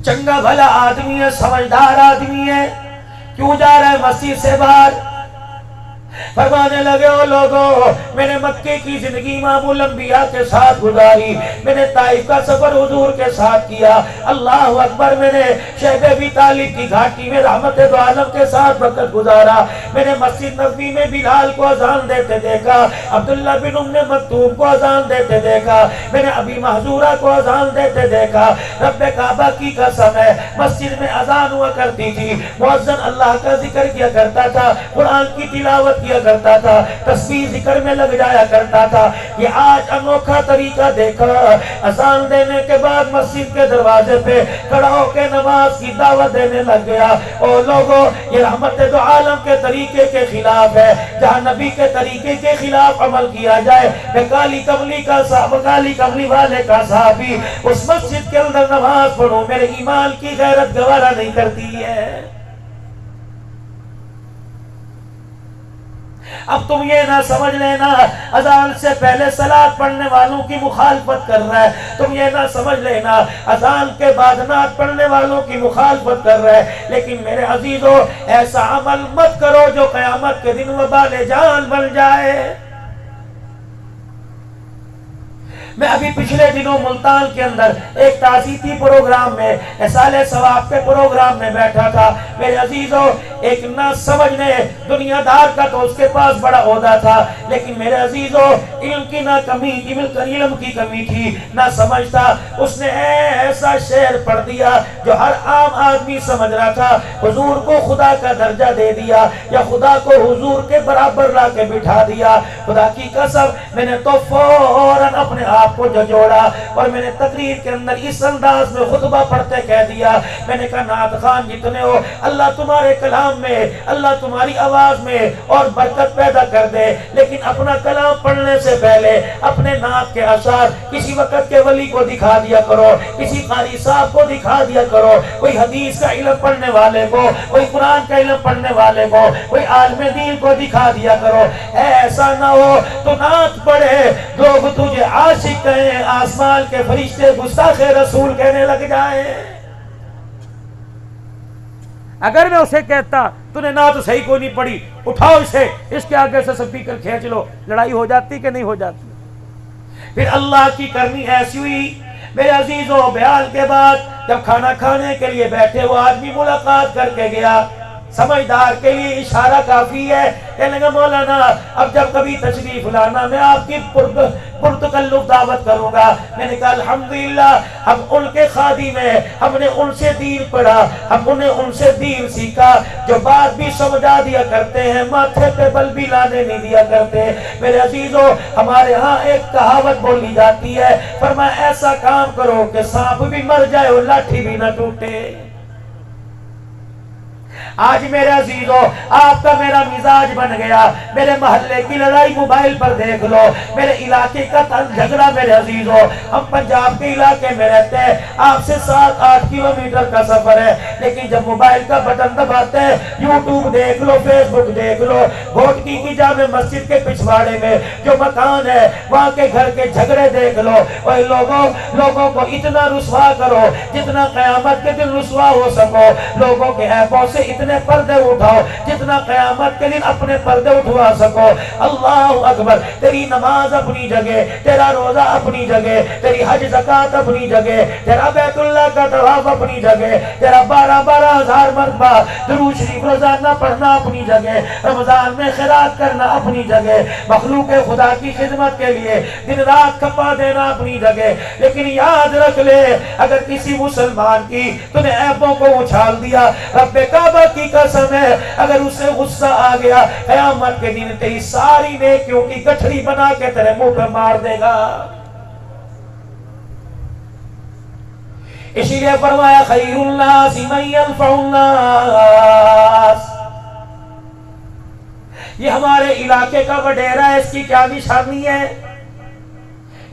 چنگا بھلا آدمی ہے، سمجھدار آدمی ہے، کیوں جا رہا ہے مسجد سے باہر؟ فرمانے لگے او لوگوں، میں نے مکے کی زندگی امام الانبیاء کے ساتھ گزاری، میں نے طائف کا سفر حضور کے ساتھ کیا، اللہ اکبر، میں نے شیخ ابی طالب کی گھاٹی میں رحمت دو عالم کے ساتھ وقت گزارا، میں نے مسجد نبوی میں بلال کو اذان دیتے دیکھا، عبداللہ بن ام مکتوم کو اذان دیتے دیکھا، میں نے ابی محذورہ کو اذان دیتے دیکھا۔ رب کعبہ کی قسم ہے، مسجد میں اذان ہوا کرتی تھی، مؤذن اللہ کا ذکر کیا کرتا تھا، قرآن کی تلاوت کیا کرتا تھا، تسبیح ذکر میں لگ جایا کرتا تھا۔ یہ آج انوکھا طریقہ دیکھا، اذان دینے کے بعد مسجد کے دروازے پہ کھڑا ہو کے نماز کی دعوت دینے لگ گیا۔ اور لوگوں، یہ رحمت دو عالم کے طریقے کے خلاف ہے، جہاں نبی کے طریقے کے خلاف عمل کیا جائے۔ میں کالی کملی والے کا صحابی اس مسجد کے اندر نماز پڑھوں، میرے ایمان کی غیرت گوارا نہیں کرتی ہے۔ اب تم یہ نہ سمجھ لینا اذان سے پہلے صلاۃ پڑھنے والوں کی مخالفت کر رہا ہے، تم یہ نہ سمجھ لینا اذان کے بعد نعت پڑھنے والوں کی مخالفت کر رہا ہے، لیکن میرے عزیزو ایسا عمل مت کرو جو قیامت کے دن وبال جان بن جائے۔ میں ابھی پچھلے دنوں ملتان کے اندر ایک تعزیتی پروگرام میں، احسال ثواب کے پروگرام میں بیٹھا تھا۔ میرے عزیزو ایک نہ سمجھنے دنیا دار کا تو اس کے پاس بڑا عہدہ تھا، لیکن میرے عزیزو علم کی نہ کمی، علم کی کمی تھی، نہ سمجھتا۔ اس نے ایسا شعر پڑھ دیا جو ہر عام آدمی سمجھ رہا تھا، حضور کو خدا کا درجہ دے دیا یا خدا کو حضور کے برابر لا کے بٹھا دیا۔ خدا کی قسم میں نے تو فوراً اپنے آپ کو جھنجھوڑا اور میں نے تقریر کے اندر اس انداز میں خطبہ پڑھتے کہہ دیا، میں نے کہا نعت خوان جتنے ہو، اللہ تمہارے کلام میں، اللہ تمہاری آواز میں اور برکت پیدا کر دے، لیکن اپنا کلام پڑھنے سے پہلے اپنے نعت کے اثار کسی وقت کے ولی کو دکھا دیا کرو، کسی قاری صاحب کو دکھا دیا کرو، کوئی حدیث کا علم پڑھنے والے کو، کوئی قرآن کا علم پڑھنے والے کو، کوئی عالم دین کو دکھا دیا کرو۔ ایسا نہ ہو تو نعت پڑھے لوگ تجھے عاشق کہیں، آسمان کے فرشتے گستاخ رسول کہنے لگ جائیں۔ اگر میں اسے کہتا تو نے نعت صحیح کو نہیں پڑھی، اٹھاؤ اسے، اس کے آگے سے سپیکر کھینچ لو، لڑائی ہو جاتی کہ نہیں ہو جاتی؟ پھر اللہ کی کرنی ایسی ہوئی میرے عزیزوں، بیان کے بعد جب کھانا کھانے کے لیے بیٹھے وہ آدمی ملاقات کر کے گیا، سمجھدار کے لیے اشارہ کافی ہے، کہنے لگا مولانا اب جب کبھی تشریف لانا میں آپ کی پرتکلف دعوت کروں گا۔ میں نے کہا الحمدللہ ہم ان کے خادم ہیں، ہم نے ان سے دین پڑھا، ہم نے ان سے دین سیکھا، جو بات بھی سمجھا دیا کرتے ہیں، ماتھے پہ بل بھی لانے نہیں دیا کرتے۔ میرے عزیزو ہمارے ہاں ایک کہاوت بولی جاتی ہے، فرمایا ایسا کام کرو کہ سانپ بھی مر جائے اور لاٹھی بھی نہ ٹوٹے۔ آج میرے عزیزوں آپ کا میرا مزاج بن گیا، میرے محلے کی لڑائی موبائل پر دیکھ لو، میرے علاقے کا جھگڑا میرے عزیزوں، ہم پنجاب کے علاقے میں رہتے ہیں، آپ سے 7-8 کلومیٹر کا سفر ہے، لیکن جب موبائل کا بٹن دباتے ہیں یوٹیوب دیکھ لو، فیس بک دیکھ لو، گھوٹکی کی جامع مسجد کے پچھواڑے میں جو مکان ہے وہاں کے گھر کے جھگڑے دیکھ لو، اور لوگوں کو اتنا رسوا کرو جتنا قیامت کے دن رسوا ہو سکو، لوگوں کے عیبوں سے اتنے پردے اٹھاؤ جتنا قیامت کے دن اپنے پردے اٹھوا سکو۔ اللہ اکبر، تیری نماز اپنی جگہ، تیرا روزہ اپنی جگہ، تیری حج زکات اپنی جگہ، تیرا بیت اللہ کا طواف اپنی جگہ، تیرا 12 ہزار مرتبہ درود شریف روزانہ پڑھنا اپنی جگہ، رمضان میں خیرات کرنا اپنی جگہ، مخلوق خدا کی خدمت کے لیے دن رات کھپا دینا اپنی جگہ۔ لیکن یاد رکھ لے، اگر کسی مسلمان کی تو نے عیبوں کو اچھال دیا، رب کعبہ کی قسم ہے اگر اسے غصہ آ گیا قیامت کے دن تیری ساری نیکیوں کی گٹھڑی بنا کے تیرے منہ پہ مار دے گا۔ اسی لیے فرمایا خیر الناس من ينفع الناس، یہ ہمارے علاقے کا وڈیرا ہے، اس کی کیا نشانی ہے؟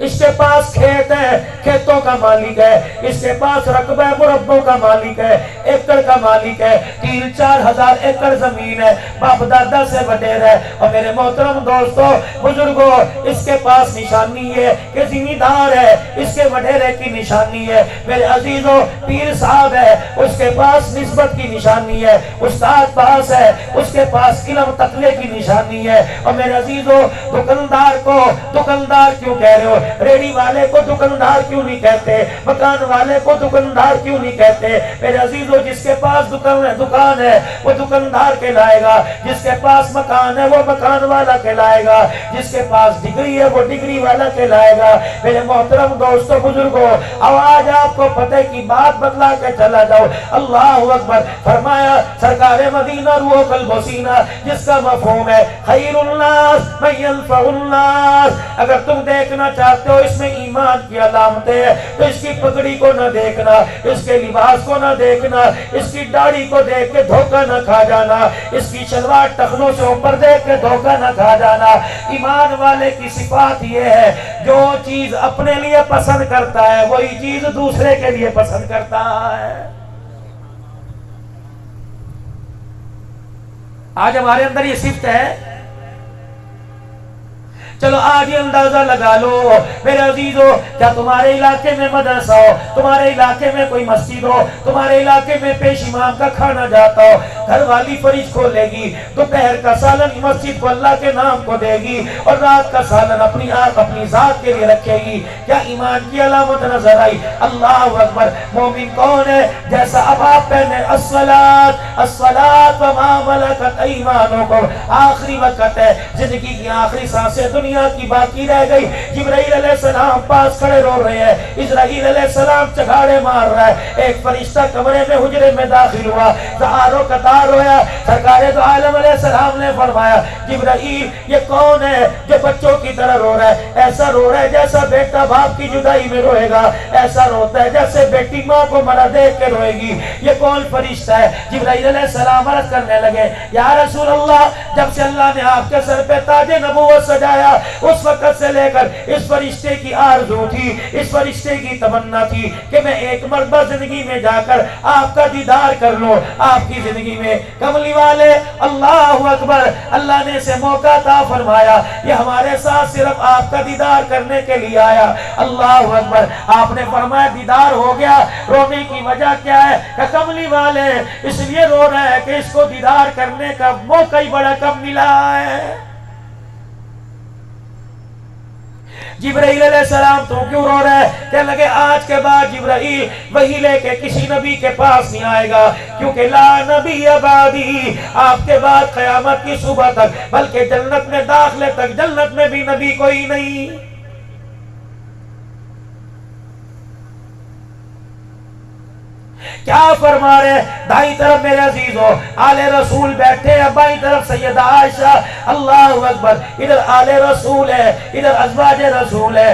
اس کے پاس کھیت ہے، کھیتوں کا مالک ہے، اس کے پاس رقبہ مربوں کا مالک ہے، ایکڑ کا مالک ہے، 3-4 ہزار ایکڑ زمین ہے، باپ دادا سے وڈیر ہے۔ اور میرے محترم دوستو بزرگوں، اس کے پاس نشانی ہے کہ زمیندار ہے، اس کے وڈیرے کی نشانی ہے۔ میرے عزیزوں پیر صاحب ہے، اس کے پاس نسبت کی نشانی ہے، استاد پاس ہے، اس کے پاس علم تقوی کی نشانی ہے۔ اور میرے عزیزوں دکاندار کو دکاندار کیوں کہہ رہے ہو؟ ریڑی والے کو دکاندار کیوں نہیں کہتے؟ مکان والے کو دکاندار کیوں نہیں کہتے؟ میرے عزیزوں جس کے پاس دکان ہے وہ دکاندار کہلائے گا، جس کے پاس مکان ہے وہ مکان والا کہلائے گا، جس کے پاس ڈگری ہے وہ ڈگری والا کہلائے گا۔ میرے محترم دوستو بزرگوں، آواز آپ کو پتہ کی بات بتلا کے چلا جاؤ۔ اللہ اکبر، فرمایا سرکار مدینہ روح قلب و سینہ، جس کا مفہوم ہے خیر الناس من ينفع الناس۔ اگر تم دیکھنا چاہتے ہو اس میں ایمان کی علامتیں ہیں تو اس کی پگڑی کو نہ دیکھنا، اس کے لباس کو نہ دیکھنا، اس کی داڑھی کو دیکھ کے دھوکہ نہ کھا جانا، اس کی شلوار ٹخنوں سے اوپر دیکھ کے دھوکہ نہ کھا جانا۔ ایمان والے کی صفات یہ ہے جو چیز اپنے لیے پسند کرتا ہے وہی چیز دوسرے کے لیے پسند کرتا ہے۔ آج ہمارے اندر یہ صفت ہے۔ چلو آج یہ اندازہ لگا لو میرے عزیزوں، کیا تمہارے علاقے میں مدرسہ ہو، تمہارے علاقے میں کوئی مسجد ہو، تمہارے علاقے میں پیش امام کا کھانا جاتا ہو، گھر والی فریج کھولے گی، دوپہر کا سالن مسجد کو اللہ کے نام کو دے گی اور رات کا سالن اپنی آنکھ اپنی ذات کے لیے رکھے گی، کیا ایمان کی علامت نظر آئی؟ اللہ اکبر۔ مومن کون ہے؟ جیسا اب آپ پہنے الصلاۃ وما ملکت ایمانکم، آخری وقت ہے، زندگی کی آخری سانسیں دنیا کی باقی رہ گئی، جبرائیل علیہ السلام پاس کھڑے رو رہے ہیں، اسرائیل علیہ السلام چگاڑے مار رہا ہے، ایک فرشتہ کمرے میں حجرے میں داخل ہوا، زہارو قطار ہویا، سرکار دو عالم علیہ السلام نے فرمایا جبرائیل یہ کون ہے جو بچوں کی طرح رو رہا ہے؟ ایسا رو رہا ہے جیسا بیٹا باپ کی جدائی میں روئے گا، ایسا روتا ہے جیسے بیٹی ماں کو مرا دیکھ کے روئے گی، یہ کون فرشتہ ہے؟ جبرائیل علیہ السلام عرض کرنے لگے یا رسول اللہ، جب سے اللہ نے آپ کے سر پہ تاج نبوت سجایا اس وقت سے لے کر اس فرشتے کی آرزو تھی، اس فرشتے کی تمنا تھی کہ میں ایک مرتبہ زندگی میں جا کر آپ کا دیدار کر لوں، آپ کی زندگی میں۔ کملی والے اللہ اکبر، اللہ نے اسے موقع عطا فرمایا، یہ ہمارے ساتھ صرف آپ کا دیدار کرنے کے لیے آیا۔ اللہ اکبر، آپ نے فرمایا دیدار ہو گیا، رونے کی وجہ کیا ہے؟ کہ کملی والے اس لیے رو رہا ہے کہ اس کو دیدار کرنے کا موقع ہی بڑا کم ملا ہے۔ جبرائیل علیہ السلام تو کیوں رو رہا ہے؟ کہنے لگے آج کے بعد جبرائیل وحی لے کے کسی نبی کے پاس نہیں آئے گا، کیونکہ لا نبی بعدی، آپ کے بعد قیامت کی صبح تک بلکہ جنت میں داخلے تک جنت میں بھی نبی کوئی نہیں۔ کیا فرما رہے؟ دائیں طرف میرے عزیزو آل رسول بیٹھے ہیں، بائیں طرف سیدہ عائشہ، اللہ اکبر، ادھر آل رسول ہے، ادھر ازواج رسول ہے،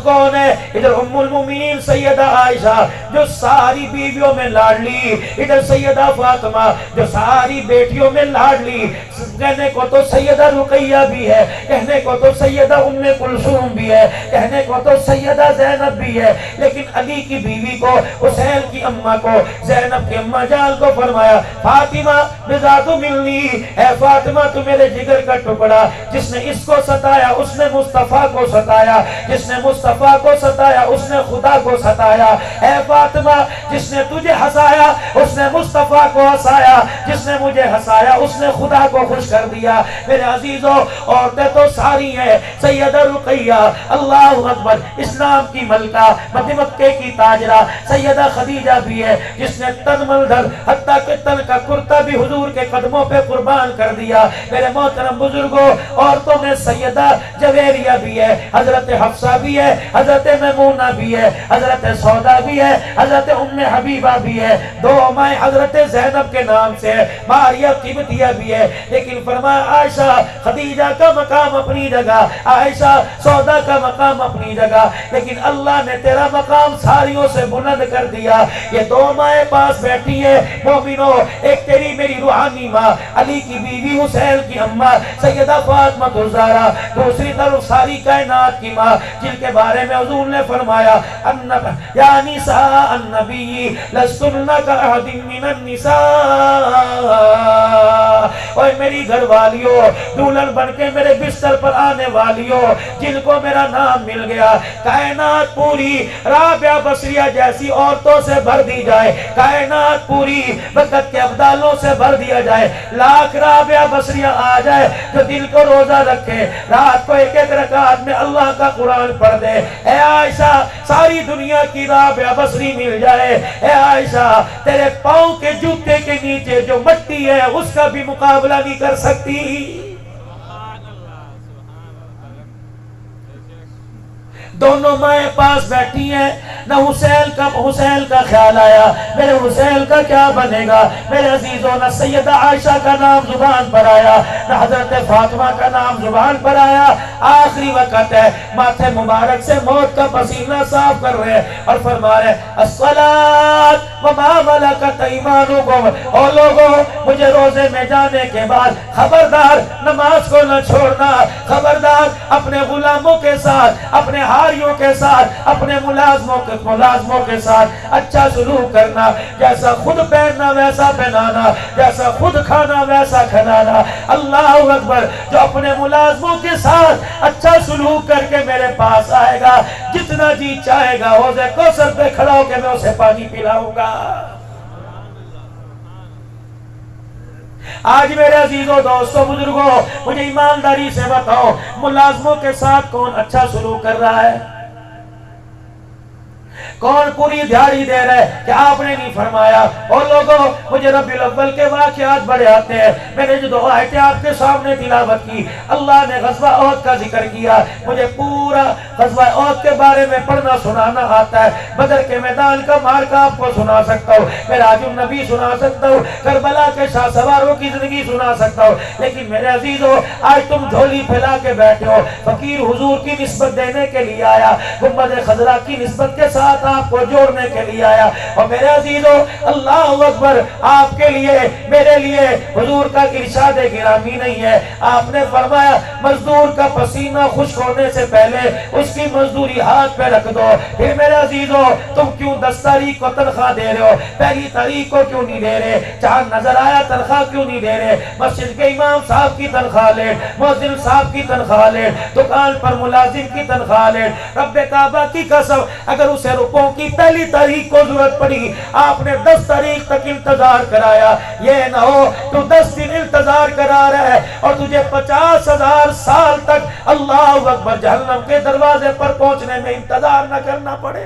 کون ہے؟ ادھر ام المومنین سیدہ عائشہ جو ساری بیویوں میں لاڈلی، ادھر سیدہ فاطمہ جو ساری بیٹیوں میں لاڈلی، کہنے کو تو سیدہ رقیہ بھی ہے، کہنے کو تو سیدہ ام کلثوم بھی ہے، کہنے کو تو سیدہ زینب بھی ہے، لیکن علی کی بیوی کو، حسین کی اماں کو، زینب کی اماں جان کو فرمایا فاطمہ بذات ملنی، اے فاطمہ تو میرے جگر کا ٹکڑا، جس نے اس کو ستایا اس نے مصطفیٰ کو ستایا، جس نے مصطفیٰ کو ستایا اس نے خدا کو ستایا، اے فاطمہ جس نے تجھے ہنسایا اس نے مصطفیٰ کو ہنسایا، جس نے مجھے ہنسایا اس نے خدا کو خوش کر دیا۔ میرے عزیزوں عورتیں تو ساری ہیں، سیدہ رقیہ اللہ اکبر اسلام کی ملکہ، مکے کی تاجرہ، سیدہ خدیجہ بھی ہے جس نے تن ملدھر حتیٰ کہ تن کا کرتا بھی حضور کے قدموں پہ قربان کر دیا۔ میرے محترم بزرگوں عورتوں میں سیدہ جویریہ بھی ہے، حضرت حفصہ بھی ہے، حضرت میمونہ بھی ہے، حضرت سودا بھی ہے، حضرت ام حبیبہ بھی ہے، دو مائیں حضرت زینب کے نام سے ہے، ماریہ قبطیہ بھی ہے، لیکن فرمایا عائشہ خدیجہ کا مقام اپنی جگہ، عائشہ سودا کا مقام اپنی جگہ، لیکن اللہ نے تیرا مقام ساریوں سے بلند کر دیا۔ یہ دو مائیں پاس بیٹھی ہیں مومنو، ایک تیری میری روحانی ماں علی کی بیوی حسین کی اماں سیدہ فاطمہ الزہرا، دوسری طرف ساری کائنات کی ماں جن کے بارے میں حضور نے فرمایا یا نساء النبی لستن کأحد من النساء، اوے میری گھر والیوں، دلہن بن کے میرے بستر پر آنے والیوں جن کو میرا نام مل گیا، کائنات پوری رابعہ بصریہ جیسی عورتوں سے بھر دی جائے، کائنات پوری وقت کے ابدالوں سے بھر دیا جائے، لاکھ رابعہ بصریہ آ جائے جو دل کو روزہ رکھے، رات کو ایک ایک رکعت میں اللہ کا قرآن پڑھ دے، اے عائشہ ساری دنیا کی رابعہ بصری مل جائے، اے عائشہ تیرے پاؤں کے جوتے کے نیچے جو مٹی ہے اس کا بھی مقابلہ نہیں کر سکتی۔ دونوں مائیں پاس بیٹھی ہیں، نہ حسین کا خیال آیا میرے حسین کا کیا بنے گا، میرے عزیزوں نہ سیدہ عائشہ کا نام زبان پر آیا، نہ حضرت فاطمہ کا نام زبان پر آیا۔ آخری وقت ہے، ماتھے مبارک سے موت کا پسینہ صاف کر رہے اور فرما رہے الصلاۃ وما ملکت ایمانکم، او لوگوں مجھے روزے میں جانے کے بعد خبردار نماز کو نہ چھوڑنا، خبردار اپنے غلاموں کے ساتھ، اپنے ہاریوں کے ساتھ، اپنے ملازموں کے ساتھ اچھا سلوک کرنا، جیسا خود پہننا ویسا پہنانا، جیسا خود کھانا ویسا کھلانا۔ اللہ اکبر، جو اپنے ملازموں کے ساتھ اچھا سلوک کر کے میرے پاس آئے گا، جتنا جی چاہے گا حوض کوثر پہ کھڑا ہو کے میں اسے پانی پلاؤں گا۔ آج میرے عزیزوں دوستوں بزرگوں مجھے ایمانداری سے بتاؤ ملازموں کے ساتھ کون اچھا سلوک کر رہا ہے؟ کون پوری دیہڑی دے رہے؟ کیا آپ نے نہیں فرمایا اور لوگوں مجھے ربیع الاول کے واقعات بڑے آتے ہیں، میں نے جو دو آیتیں آپ کے سامنے تلاوت کی، اللہ نے غزوہ احد کا ذکر کیا، مجھے پورا غزوہ احد کے بارے میں پڑھنا سنانا آتا ہے، بدر کے میدان کا مارکہ آپ کو سنا سکتا ہوں، معراج النبی سنا سکتا ہوں، کربلا کے شاہ سواروں کی زندگی سنا سکتا ہوں، لیکن میرے عزیزوں آج تم جھولی پھیلا کے بیٹھے ہو، فقیر حضور کی نسبت دینے کے لیے آیا، گنبد خضرا کی نسبت کے ساتھ آپ کو جوڑنے کے لیے آیا، اور میرے عزیزوں اللہ اکبر آپ کے لیے میرے لیے حضور کا ارشاد گرامی نہیں ہے، آپ نے فرمایا مزدور کا پسینہ خشک ہونے سے پہلے اس کی مزدوری ہاتھ پہ رکھ دو۔ پھر میرے عزیزوں تم کیوں 10 تاریخ کو تنخواہ دے رہے ہو، پہلی تاریخ کو کیوں نہیں دے رہے؟ چاند نظر آیا تنخواہ کیوں نہیں دے رہے؟ مسجد کے امام صاحب کی تنخواہ لے، مؤذن صاحب کی تنخواہ لے، دکان پر ملازم کی تنخواہ لے، رب کعبہ کی قسم اگر اسے روپوں کی پہلی تاریخ کو ضرورت پڑی آپ نے 10 تاریخ تک انتظار کرایا، یہ نہ ہو تو 10 دن انتظار کرا رہا ہے اور تجھے 50,000 سال تک اللہ اکبر جہنم کے دروازے پر پہنچنے میں انتظار نہ کرنا پڑے۔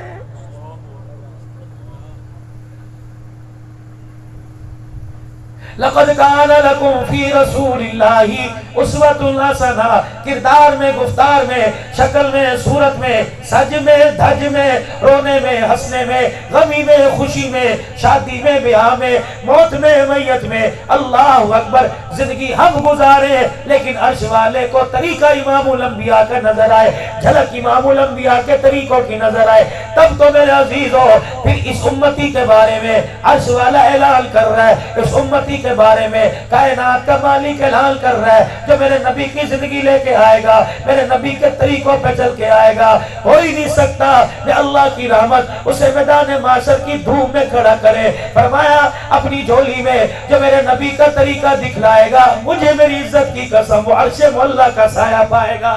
لقد کان لکم فی رسول اللہ اسوۃ حسنہ، کردار میں، گفتار میں، شکل میں، صورت میں، سج میں، دھج میں، رونے میں، ہنسنے میں، غمی میں، خوشی میں، شادی میں، بیاہ میں، موت میں، میت میں، اللہ اکبر۔ زندگی ہم گزارے لیکن عرش والے کو طریقہ امام الانبیاء کا نظر آئے، جھلک امام الانبیاء کے طریقوں کی نظر آئے، تب تو میرے عزیزو پھر اس امتی کے بارے میں عرش والا اعلان کر رہا ہے، اس امتی کے بارے میں کائنات کا مالک اعلان کر رہا ہے، جو میرے نبی کی زندگی لے کے آئے گا، میرے نبی کے طریقوں پہ چل کے آئے گا، ہو ہی نہیں سکتا کہ اللہ کی رحمت اسے میدان معاشر کی دھوپ میں کھڑا کرے۔ فرمایا اپنی جھولی میں جو میرے نبی کا طریقہ دکھلائے گا، مجھے میری عزت کی قسم وہ عرش مولا کا سایہ پائے گا۔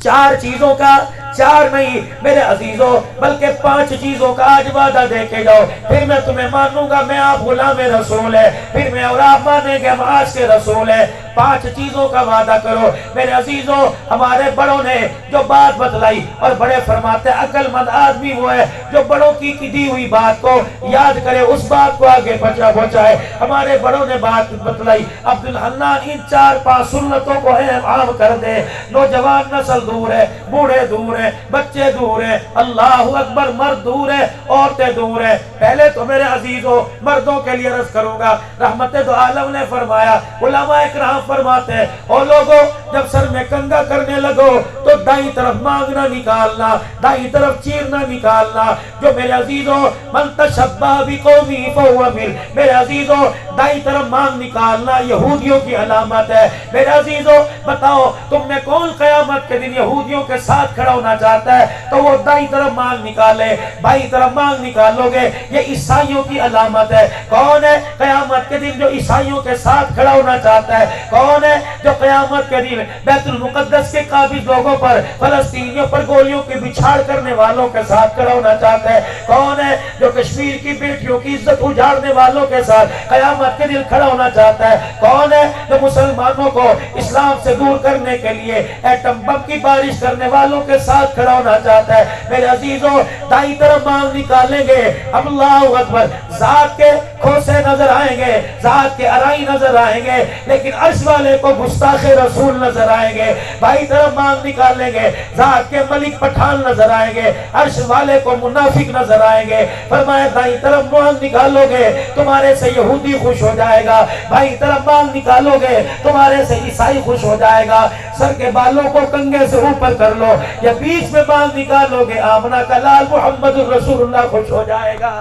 چار چیزوں کا، چار نہیں میرے عزیزوں بلکہ 5 چیزوں کا آج وعدہ دے کے جاؤ، پھر میں تمہیں مانوں گا میں آپ غلام رسول ہے، پھر میں اور آپ مانیں گے ہم آج کے رسول ہے۔ 5 چیزوں کا وعدہ کرو میرے عزیزوں۔ ہمارے بڑوں نے جو بات بتلائی، اور بڑے فرماتے ہیں عقل مند آدمی وہ ہے جو بڑوں کی دی ہوئی بات کو یاد کرے، اس بات کو آگے پہنچائے۔ ہمارے بڑوں نے بات بتلائی، عبدالحنان ان 4-5 سنتوں کو عام کر دے۔ نوجوان نسل دور ہے، بوڑھے دور ہیں، بچے دور ہیں، اللہ اکبر، مرد دور ہے، عورتیں دور ہیں۔ پہلے تو میرے عزیزوں مردوں کے لیے عرض کروں گا، رحمت دو عالم نے فرمایا، علماء اکرام فرماتے ہیں او لوگوں جب سر میں کنگا کرنے لگو تو دائیں طرف مانگنا نکالنا، دائیں طرف چیرنا نکالنا۔ جو میرے عزیزوں من تشبہ بقومی فہو منہ، میرے عزیزوں دائیں طرف مانگ نکالنا یہودیوں کی علامت ہے۔ میرے عزیزوں بتاؤ تم میں کون قیامت کے دن یہودیوں کے ساتھ کھڑا ہونا چاہتا ہے تو وہ دائیں طرف مانگ نکالے، بائیں طرف مانگ نکالو گے، یہ عیسائیوں کی علامت ہے۔ کون ہے قیامت کے دن جو عیسائیوں کے ساتھ کھڑا ہونا چاہتا ہے؟ کون ہے جو قیامت کے دن بیت المقدس کے قابض لوگوں پر، فلسطینیوں پر گولیوں کی بچھاڑ کرنے والوں کے ساتھ کھڑا ہونا چاہتا ہے؟ کون ہے جو کشمیر کی بیٹیوں کی عزت اجاڑنے والوں کے ساتھ قیامت کے دن کھڑا ہونا چاہتا ہے؟ کون ہے جو مسلمانوں کو اسلام سے دور کرنے کے لیے ایٹم بم کی بارش کرنے والوں کے ساتھ کھڑا ہونا چاہتا ہے؟ میرے عزیزوں دائیں طرف مانگ نکالیں گے، اللہ اکبر، ذات کے کھوسے نظر آئیں گے، ذات کے ارائی نظر آئیں گے، لیکن عرش والے کو گستاخ رسول نظر آئیں گے۔ بائیں طرف مانگ نکالیں گے، ذات کے ملک پٹھان نظر آئیں گے، عرش والے کو منافق نظر آئیں گے۔ فرمایا دائیں طرف مانگ نکالو گے تمہارے سے یہودی خوش ہو جائے گا، بائیں طرف مانگ نکالو گے تمہارے سے عیسائی خوش ہو جائے گا۔ سر کے بالوں کو کنگھے سے اوپر کر لو، یا بیچ میں مانگ نکالو گے آمنہ کا لال محمد الرسول اللہ خوش ہو جائے گا۔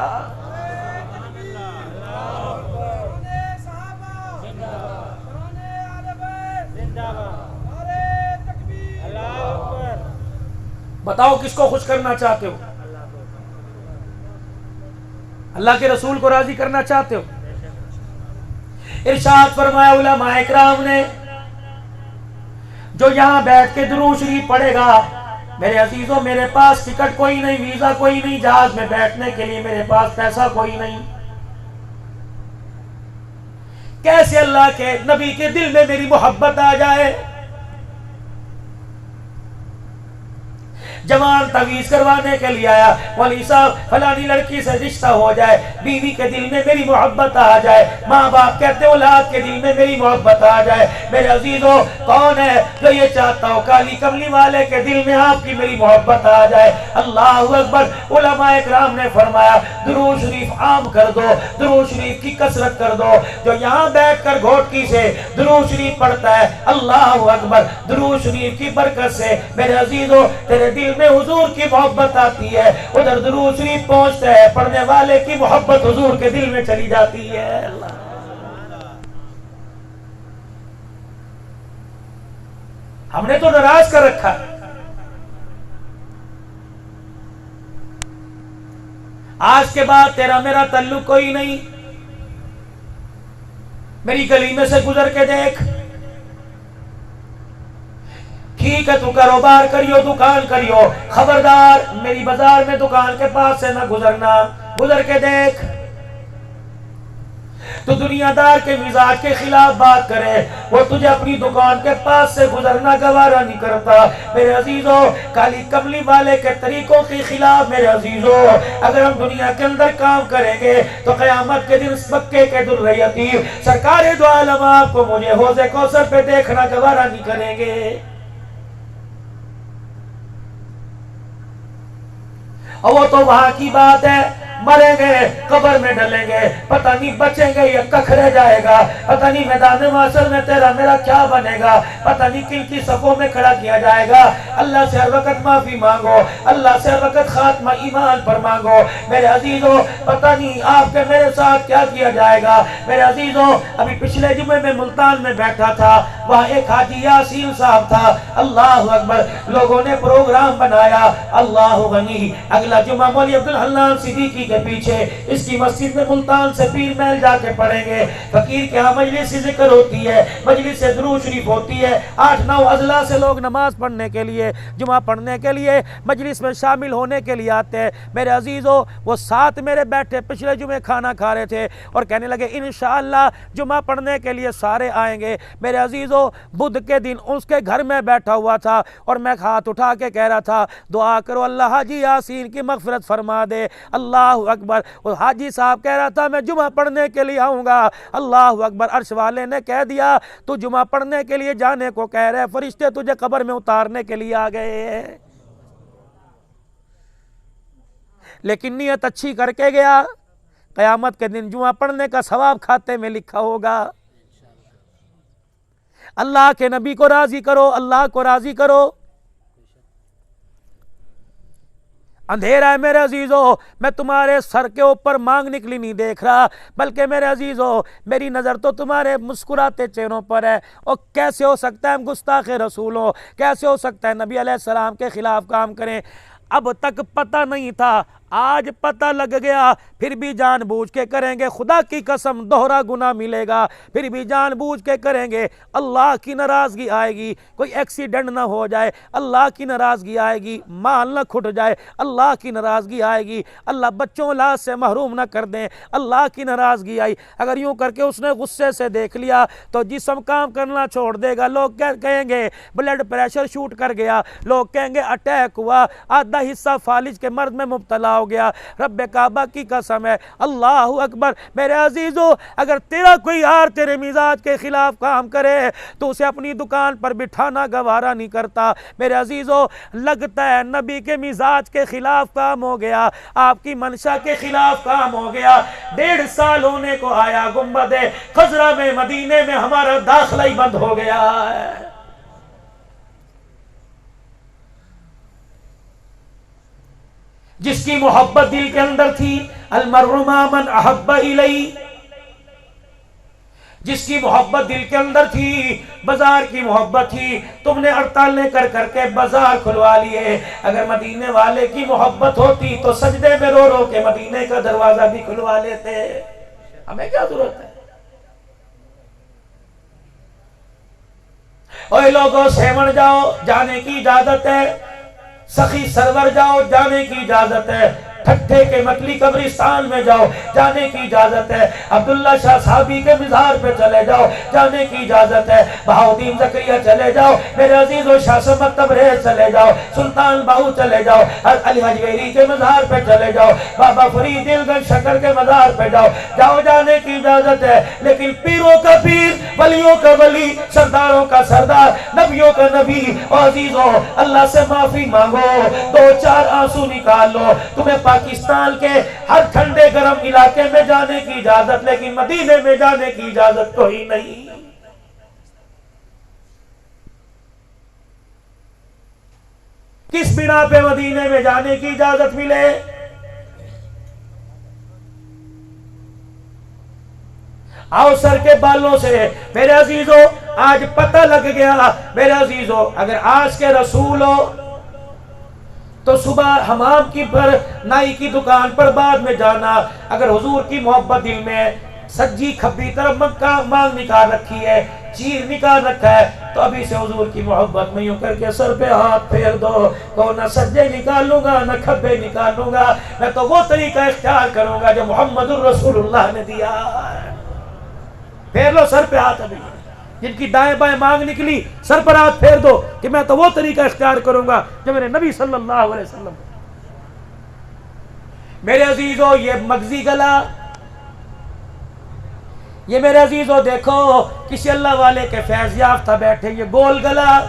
بتاؤ کس کو خوش کرنا چاہتے ہو؟ اللہ کے رسول کو راضی کرنا چاہتے ہو؟ ارشاد فرمایا علماء اکرام نے جو یہاں بیٹھ کے درود شریف پڑھے گا، میرے عزیزوں میرے پاس ٹکٹ کوئی نہیں، ویزا کوئی نہیں، جہاز میں بیٹھنے کے لیے میرے پاس پیسہ کوئی نہیں، کیسے اللہ کے نبی کے دل میں میری محبت آ جائے؟ جوان تویز کروانے کے لیے آیا، ولی صاحب فلانی لڑکی سے رشتہ ہو جائے، بیوی کے دل میں میری محبت آ جائے، ماں باپ کہتے ہیں اولاد کے دل میں میری محبت آ جائے۔ میرے عزیزوں کون ہے جو یہ چاہتا ہو کالی کملی والے کے دل میں آپ کی میری محبت آ جائے؟ اللہ اکبر۔ علماء اکرام نے فرمایا درود شریف عام کر دو، درود شریف کی کثرت کر دو۔ جو یہاں بیٹھ کر گھوٹکی سے درود شریف پڑھتا ہے، اللہ اکبر، درود شریف کی برکت سے میرے عزیزوں تیرے دل میں حضور کی محبت آتی ہے، ادھر درود شریف پہنچتا ہے، پڑھنے والے کی محبت حضور کے دل میں چلی جاتی ہے۔ اللہ ہم نے تو ناراض کر رکھا ہے۔ آج کے بعد تیرا میرا تعلق کوئی نہیں، میری گلی میں سے گزر کے دیکھ، ٹھیک ہے تو کاروبار کریو، دکان کریو، خبردار میری بازار میں دکان کے پاس سے نہ گزرنا، گزر کے دیکھ۔ تو دنیا دار کے مزاج کے خلاف بات کرے، وہ تجھے اپنی دکان کے پاس سے گزرنا گوارا نہیں کرتا۔ میرے عزیزو، کالی کملی والے کے طریقوں کے خلاف میرے عزیزو اگر ہم دنیا کے اندر کام کریں گے تو قیامت کے دن اس مکے کے در یتیم سرکار دو عالم آپ کو مجھے حوض کوثر پہ دیکھنا گوارا نہیں کریں گے۔ اور وہ تو وہاں کی بات ہے، مریں گے قبر میں ڈلیں گے، پتہ نہیں بچیں گے یا ککھ رہ جائے گا، پتہ نہیں میدان محشر میں تیرا میرا کیا بنے گا، پتہ نہیں کن کی صفوں میں کھڑا کیا جائے گا۔ اللہ سے ہر وقت معافی مانگو، اللہ سے ہر وقت خاتمہ ایمان پر مانگو۔ میرے عزیزو، پتہ نہیں آپ کے میرے ساتھ کیا کیا جائے گا۔ میرے عزیزو، ابھی پچھلے جمعے میں ملتان میں بیٹھا تھا، وہاں ایک حاجی یاسین صاحب تھا، اللہ اکبر، لوگوں نے پروگرام بنایا، اللہ غنی، اگلا جمعہ مولوی عبدالحنان صدیقی کے پیچھے اس کی مسجد میں ملتان سے پیر محل جا کے پڑھیں گے۔ فقیر کے ہاں مجلس ذکر ہوتی ہے، مجلس درود شریف ہوتی ہے، 8-9 اضلاع سے لوگ نماز پڑھنے کے لیے، جمعہ پڑھنے کے لیے مجلس میں شامل ہونے کے لیے آتے ہیں۔ میرے عزیزو، وہ ساتھ میرے بیٹھے پچھلے جمعے کھانا کھا رہے تھے اور کہنے لگے انشاءاللہ جمعہ پڑھنے کے لیے سارے آئیں گے۔ میرے عزیزو، بدھ کے دن اس کے گھر میں بیٹھا ہوا تھا اور میں ہاتھ اٹھا کے کہہ رہا تھا دعا کرو اللہ حاجی یاسین کی مغفرت فرما دے۔ اللہ اکبر، وہ حاجی صاحب کہہ رہا تھا میں جمعہ پڑھنے کے لیے آؤں گا۔ اللہ اکبر، عرش والے نے کہہ دیا تو جمعہ پڑھنے کے لیے جانے کو کہہ رہے، فرشتے تجھے قبر میں اتارنے کے لیے آ گئے۔ لیکن نیت اچھی کر کے گیا، قیامت کے دن جمعہ پڑھنے کا ثواب کھاتے میں لکھا ہوگا۔ اللہ کے نبی کو راضی کرو، اللہ کو راضی کرو۔ اندھیرا ہے میرے عزیزو، میں تمہارے سر کے اوپر مانگ نکلی نہیں دیکھ رہا، بلکہ میرے عزیزو میری نظر تو تمہارے مسکراتے چہروں پر ہے۔ اور کیسے ہو سکتا ہے ہم گستاخ رسول ہوں، کیسے ہو سکتا ہے نبی علیہ السلام کے خلاف کام کریں؟ اب تک پتہ نہیں تھا، آج پتہ لگ گیا، پھر بھی جان بوجھ کے کریں گے، خدا کی قسم دوہرا گناہ ملے گا، پھر بھی جان بوجھ کے کریں گے۔ اللہ کی ناراضگی آئے گی، کوئی ایکسیڈنٹ نہ ہو جائے، اللہ کی ناراضگی آئے گی، مال نہ کھٹ جائے، اللہ کی ناراضگی آئے گی، اللہ بچوں اولاد سے محروم نہ کر دیں، اللہ کی ناراضگی آئی۔ اگر یوں کر کے اس نے غصے سے دیکھ لیا تو جسم کام کرنا چھوڑ دے گا، لوگ کہیں گے بلڈ پریشر شوٹ کر گیا، لوگ کہیں گے اٹیک ہوا، آدھا حصہ فالج کے مرض میں مبتلا ہو گیا۔ رب کعبہ کی قسم ہے، اللہ اکبر، میرے عزیزو اگر تیرا کوئی یار تیرے مزاج کے خلاف کام کرے تو اسے اپنی دکان پر بٹھانا گوارا نہیں کرتا۔ میرے عزیزو، لگتا ہے نبی کے مزاج کے خلاف کام ہو گیا، آپ کی منشا کے خلاف کام ہو گیا۔ 1.5 سال ہونے کو آیا، گنبد خضرا میں مدینے میں ہمارا داخلہ ہی بند ہو گیا ہے۔ جس کی محبت دل کے اندر تھی، المرء مع من احب الی، جس کی محبت دل کے اندر تھی، بازار کی محبت تھی، تم نے ہڑتالیں کر کر کے بازار کھلوا لیے۔ اگر مدینے والے کی محبت ہوتی تو سجدے میں رو رو کے مدینے کا دروازہ بھی کھلوا لیتے، ہمیں کیا ضرورت ہے؟ اوے لوگوں، سیون جاؤ، جانے کی اجازت ہے، سخی سرور جاؤ، جانے کی اجازت ہے، ٹھٹھے کے مکلی قبرستان میں جاؤ، جانے کی اجازت ہے، عبداللہ شاہ صحابی کے مزار پہ چلے جاؤ، جانے کی اجازت ہے، بہاؤدین زکریا چلے جاؤ، میرے عزیزو شاہ سمت تبریز چلے جاؤ، سلطان باہو چلے جاؤ، علی حجویری کے مزار پہ چلے جاؤ، بابا فرید دلگنج شکر کے مزار پہ جاؤ، جاؤ، جانے کی اجازت ہے۔ لیکن پیروں کا پیر، ولیوں کا ولی، سرداروں کا سردار، نبیوں کا نبی، اور عزیزو اللہ سے معافی مانگو، 2-4 آنسو نکال لو، تمہیں پاکستان کے ہر ٹھنڈے گرم علاقے میں جانے کی اجازت، لیکن مدینے میں جانے کی اجازت کوئی نہیں۔ کس بنا پہ مدینے میں جانے کی اجازت ملے؟ آؤ سر کے بالوں سے، میرے عزیزو آج پتہ لگ گیا، میرے عزیزو اگر آج کے رسول ہو تو صبح حمام کی پر نائی کی دکان پر بعد میں جانا، اگر حضور کی محبت دل میں سجی کھبی طرف مانگ نکال رکھی ہے، چیر نکال رکھا ہے، تو ابھی سے حضور کی محبت میں یوں کر کے سر پہ ہاتھ پھیر دو، کہ نہ سجے نکالوں گا نہ کھبے نکالوں گا، میں تو وہ طریقہ اختیار کروں گا جو محمد الرسول اللہ نے دیا ہے۔ پھیر لو سر پہ ہاتھ ابھی. جن کی دائیں بائیں مانگ نکلی سر پر ہاتھ پھیر دو کہ میں تو وہ طریقہ اختیار کروں گا جو میرے نبی صلی اللہ علیہ وسلم. میرے عزیزو یہ مغزی گلا، یہ میرے عزیزو دیکھو کسی اللہ والے کے فیض یافتہ بیٹھے، یہ گول گلا،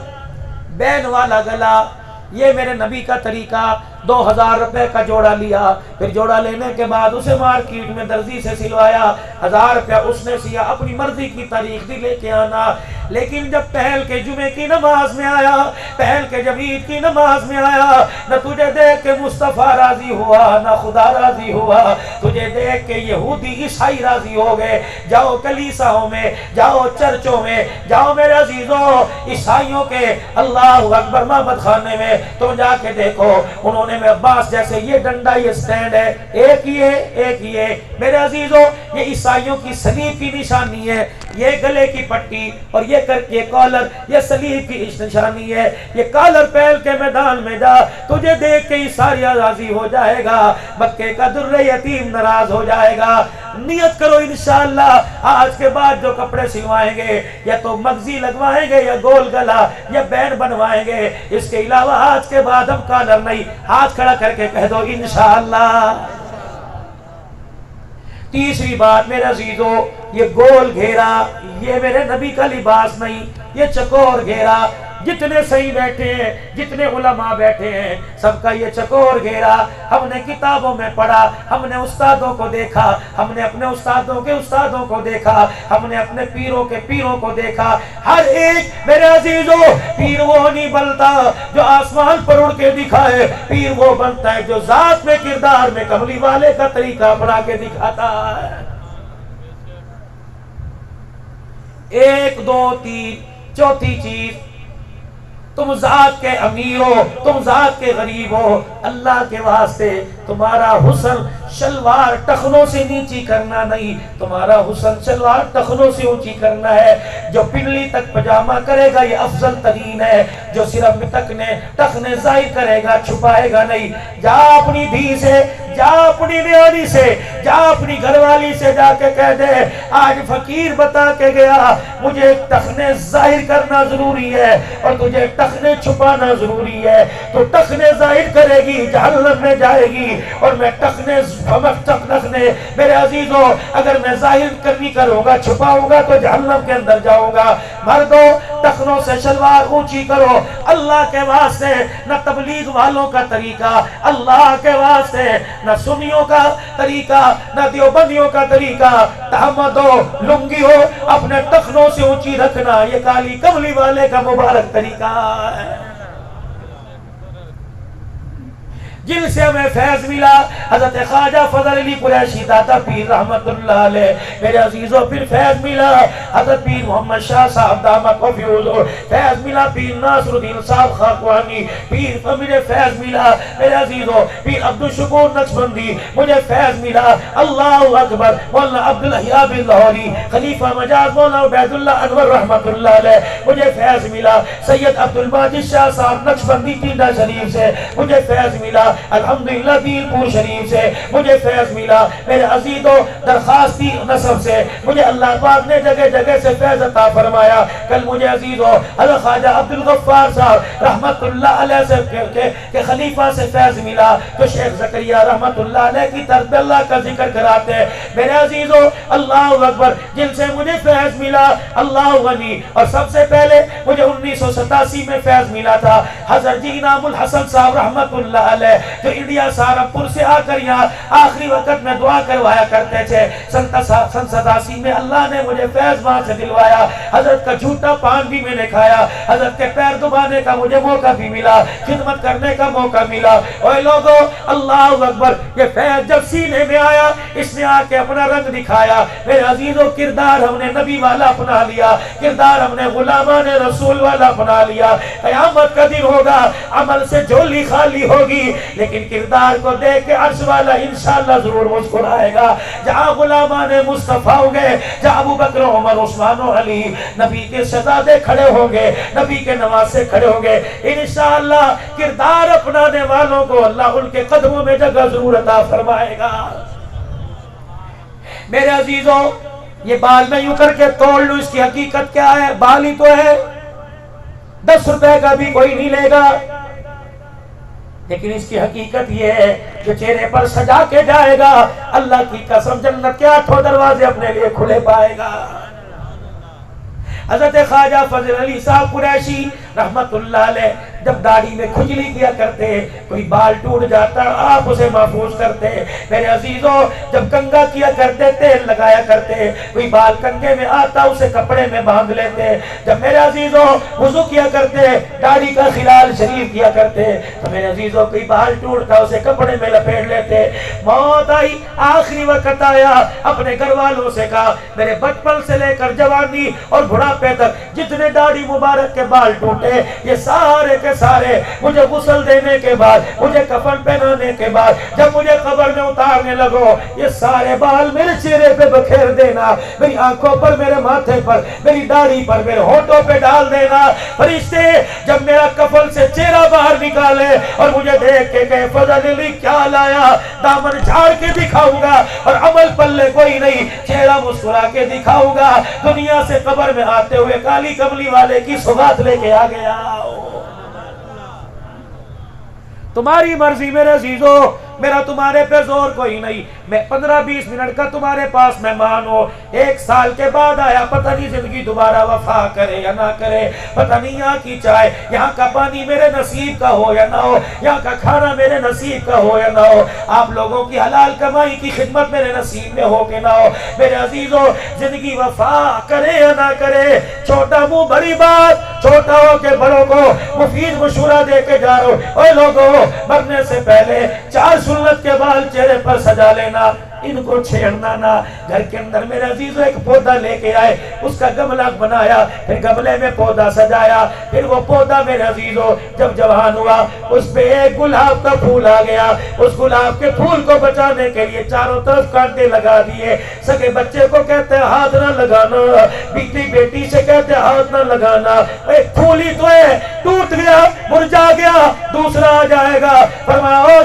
بین والا گلا، یہ میرے نبی کا طریقہ. 2000 روپے کا جوڑا لیا، پھر جوڑا لینے کے بعد اسے مارکیٹ میں درزی سے سلوایا، 1000 روپے اس نے سیا، اپنی مرضی کی تاریخ بھی لے کے آنا. لیکن جب پہل کے جمعے کی نماز میں آیا، پہل کے جب عید کی نماز میں آیا، نہ تجھے دیکھ کے مصطفیٰ راضی ہوا، نہ خدا راضی ہوا، تجھے دیکھ کے یہودی عیسائی راضی ہو گئے. جاؤ کلیساؤں میں، جاؤ چرچوں میں، جاؤ میرے عزیزوں عیسائیوں کے اللہ اکبر معبد خانے میں، تم جا کے دیکھو، انہوں نے میں عباس جیسے یہ ڈنڈا، یہ سٹینڈ ہے، ایک ہی ہے، ایک ہی ہے. میرے عزیزوں یہ عیسائیوں کی صلیب کی نشانی ہے، یہ گلے کی پٹی اور یہ کر کے کالر، یہ صلیب کی نشانی ہے. یہ کالر پہل کے میدان میں جا، تجھے دیکھ کے عیسائی راضی ہو جائے گا، مکے کا در یتیم ناراض ہو جائے گا. نیت کرو انشاءاللہ آج کے بعد جو کپڑے سلوائیں گے یا تو مغزی لگوائیں گے یا گول گلا یا بین بنوائیں گے، اس کے علاوہ آج کے بعد ہم کالر نہیں. ہاتھ کھڑا کر کے کہہ دو انشاءاللہ. تیسری بات میرے عزیزو، یہ گول گھیرا یہ میرے نبی کا لباس نہیں، یہ چکور گھیرا. جتنے صحیح بیٹھے ہیں، جتنے علماء بیٹھے ہیں، سب کا یہ چکور گھیرا ہم نے کتابوں میں پڑھا، ہم نے استادوں کو دیکھا، ہم نے اپنے استادوں کے استادوں کو دیکھا، ہم نے اپنے پیروں کے پیروں کو دیکھا. ہر ایک میرے عزیزو پیر وہ نہیں بنتا جو آسمان پر اڑ کے دکھائے، پیر وہ بنتا ہے جو ذات میں کردار میں کملی والے کا طریقہ اپنا کے دکھاتا ہے. 1 2 3 چوتھی چیز، تم ذات کے امیر ہو، تم ذات کے غریب ہو، اللہ کے واسطے تمہارا حسن شلوار ٹخنوں سے نیچی کرنا نہیں، تمہارا حسن شلوار ٹخنوں سے اونچی کرنا ہے. جو پنڈلی تک پجامہ کرے گا یہ افضل ترین ہے، جو صرف ٹخنے ظاہر کرے گا چھپائے گا نہیں. جا اپنی دھی سے، جا اپنی نیاری سے، جا اپنی گھر والی سے جا کے کہہ دے آج فقیر بتا کے گیا مجھے ٹخنے ظاہر کرنا ضروری ہے اور تجھے ٹخنے چھپانا ضروری ہے. تو ٹخنے ظاہر کرے گی جہنم میں جائے گی، اور میں ٹخنے میرے عزیزوں اگر میں ظاہر کرنی کروں گا چھپاؤں گا تو جہنم کے اندر جاؤں گا. مردوں ٹخنوں سے شلوار اونچی کرو اللہ کے واسطے، نہ تبلیغ والوں کا طریقہ اللہ کے واسطے، نہ سنیوں کا طریقہ، نہ دیوبندیوں کا طریقہ. تحمد ہو، لنگی ہو، اپنے ٹخنوں سے اونچی رکھنا یہ کالی کملی والے کا مبارک طریقہ ہے. جن سے ہمیں فیض ملا حضرت خواجہ فضل علی قریشی داتا پیر رحمت اللہ علیہ. میرے عزیزوں پھر فیض ملا حضرت پیر محمد شاہ صاحب دامت و فیوزو، فیض ملا پیر ناصر الدین صاحب خاقوانی، پیر مجھے فیض ملا میرے عزیزوں پیر عبدالشکور نقشبندی، مجھے فیض ملا اللہ اکبر مولانا عبدالحیاب لاہوری، خلیفہ مجاز مولانا عبید اللہ انور رحمت اللہ علیہ، مجھے فیض ملا سید عبدالماجد شاہ صاحب نقشبندی ٹینڈا شریف سے، مجھے فیض ملا الحمدللہ دین پور شریف سے، مجھے فیض ملا میرے عزیزوں درخواستی نصب سے. مجھے اللہ پاک نے جگہ جگہ سے فیض عطا فرمایا. کل مجھے عزیزوں حضرت خواجہ عبدالغفار صاحب رحمت اللہ علیہ سے کہ خلیفہ سے فیض ملا تو شیخ زکریا رحمت اللہ علیہ کی طرف اللہ کا ذکر کراتے ہیں. میرے عزیزوں اللہ اکبر جن سے مجھے فیض ملا اللہ غنی. اور سب سے پہلے مجھے 1987 میں فیض ملا تھا حضرت جی انعام الحسن صاحب رحمت اللہ علیہ جو انڈیا سہارنپور سے آ کر یہاں آخری وقت میں دعا کروایا کرتے تھے. سن 87 میں اللہ نے مجھے فیض وہاں سے دلوایا. حضرت کا جھوٹا پان بھی میں نے کھایا، حضرت کے پیر دبانے کا مجھے موقع بھی ملا، خدمت کرنے کا موقع ملا. اوے لوگوں اللہ اکبر یہ فیض جب سینے میں آیا اس نے آ کے اپنا رنگ دکھایا. میرے عزیزوں کردار ہم نے نبی والا اپنا لیا، کردار ہم نے غلامان رسول والا اپنا لیا. قیامت کا دن ہوگا عمل سے جھولی خالی ہوگی لیکن کردار کو دیکھ کے عرش والا انشاءاللہ ضرور مسکرائے گا. جہاں غلامان مصطفیٰ ہوں گے، جہاں ابو بکر عمر عثمان و علی نبی کے شہزادے کھڑے ہوں گے، نبی کے نواسے کھڑے ہوں گے، انشاءاللہ کردار اپنانے والوں کو اللہ ان کے قدموں میں جگہ ضرور عطا فرمائے گا. میرے عزیزوں یہ بال میں یوں کر کے توڑ لوں، اس کی حقیقت کیا ہے؟ بال ہی تو ہے، 10 روپے کا بھی کوئی نہیں لے گا، لیکن اس کی حقیقت یہ ہے جو چہرے پر سجا کے جائے گا، اللہ کی قسم جنت کے 8 دروازے اپنے لیے کھلے پائے گا۔ حضرت خواجہ فضل علی صاحب قریشی رحمت اللہ علیہ جب داڑھی میں کھجلی کیا کرتے، کوئی بال ٹوٹ جاتا آپ اسے محفوظ کرتے، میرے عزیزوں جب کنگا کیا کرتے تیل لگایا کرتے، کوئی بال کنگے میں آتا اسے کپڑے میں باندھ لیتے، جب میرے عزیزوں وضو کیا کرتے داڑھی کا خلال شریف کیا کرتے تو میرے عزیزوں کوئی بال ٹوٹتا اسے کپڑے میں لپیٹ لیتے۔ موت آئی، آخری وقت آیا، اپنے گھر والوں سے کہا میرے بچپن سے لے کر جوانی اور بڑھاپے تک جتنے داڑھی مبارک کے بال ٹوٹے یہ سارے کے سارے مجھے غسل دینے کے بعد، مجھے کفن پہنانے کے بعد جب مجھے قبر میں اتارنے لگو یہ سارے بال میرے چہرے پہ بکھیر دینا، میری آنکھوں پر، میرے ماتھے پر، میری داڑھی پر، میرے ہونٹوں پہ ڈال دینا۔ فرشتے جب میرا کفن سے چہرہ باہر نکالے اور مجھے دیکھ کے کہے فضل علی کیا لایا، دامن جھاڑ کے دکھاؤں گا اور عمل پلے کوئی نہیں، چہرہ مسکرا کے دکھاؤں گا، دنیا سے قبر میں آتے ہوئے کالی کملی والے کی سوغات لے کے آ گیا۔ تمہاری مرضی میرے عزیزو، میرا تمہارے پہ زور کوئی نہیں، میں 15-20 منٹ کا تمہارے پاس مہمان ہو، 1 سال کے بعد آیا، پتہ نہیں زندگی دوبارہ وفا کرے یا نہ کرے، پتہ نہیں یہاں کی چائے، یہاں کا پانی میرے نصیب کا ہو یا نہ ہو، یہاں کا کھانا میرے نصیب کا ہو یا نہ ہو، آپ لوگوں کی حلال کمائی کی خدمت میرے نصیب میں ہو کہ نہ ہو، میرے عزیزو زندگی وفا کرے یا نہ کرے، چھوٹا منہ بڑی بات، چھوٹا ہو کے بڑوں کو مفید مشورہ دے کے جا رہا ہوں، اوے لوگوں مرنے سے پہلے 4 سنت کے بال چہرے پر سجا لینا، ان کو چھیڑنا نہ۔ گھر کے اندر میرے عزیزو ایک پودا لے کے آئے، اس کا گملہ بنایا، پھر گملے میں پودا سجایا، پھر وہ پودا میرے عزیزو جب جوان ہوا اس پہ ایک گلاب کا پھول آ گیا، اس گلاب کے پھول کو بچانے کے لیے چاروں طرف کانٹے لگا دیے، سگے بچے کو کہتے ہیں ہاتھ نہ لگانا، بیٹی بیٹی سے کہتے ہیں ہاتھ نہ لگانا، ایک پھول ہی تو ہے، ٹوٹ گیا مرجھا گیا دوسرا آ جائے گا۔ فرمایا او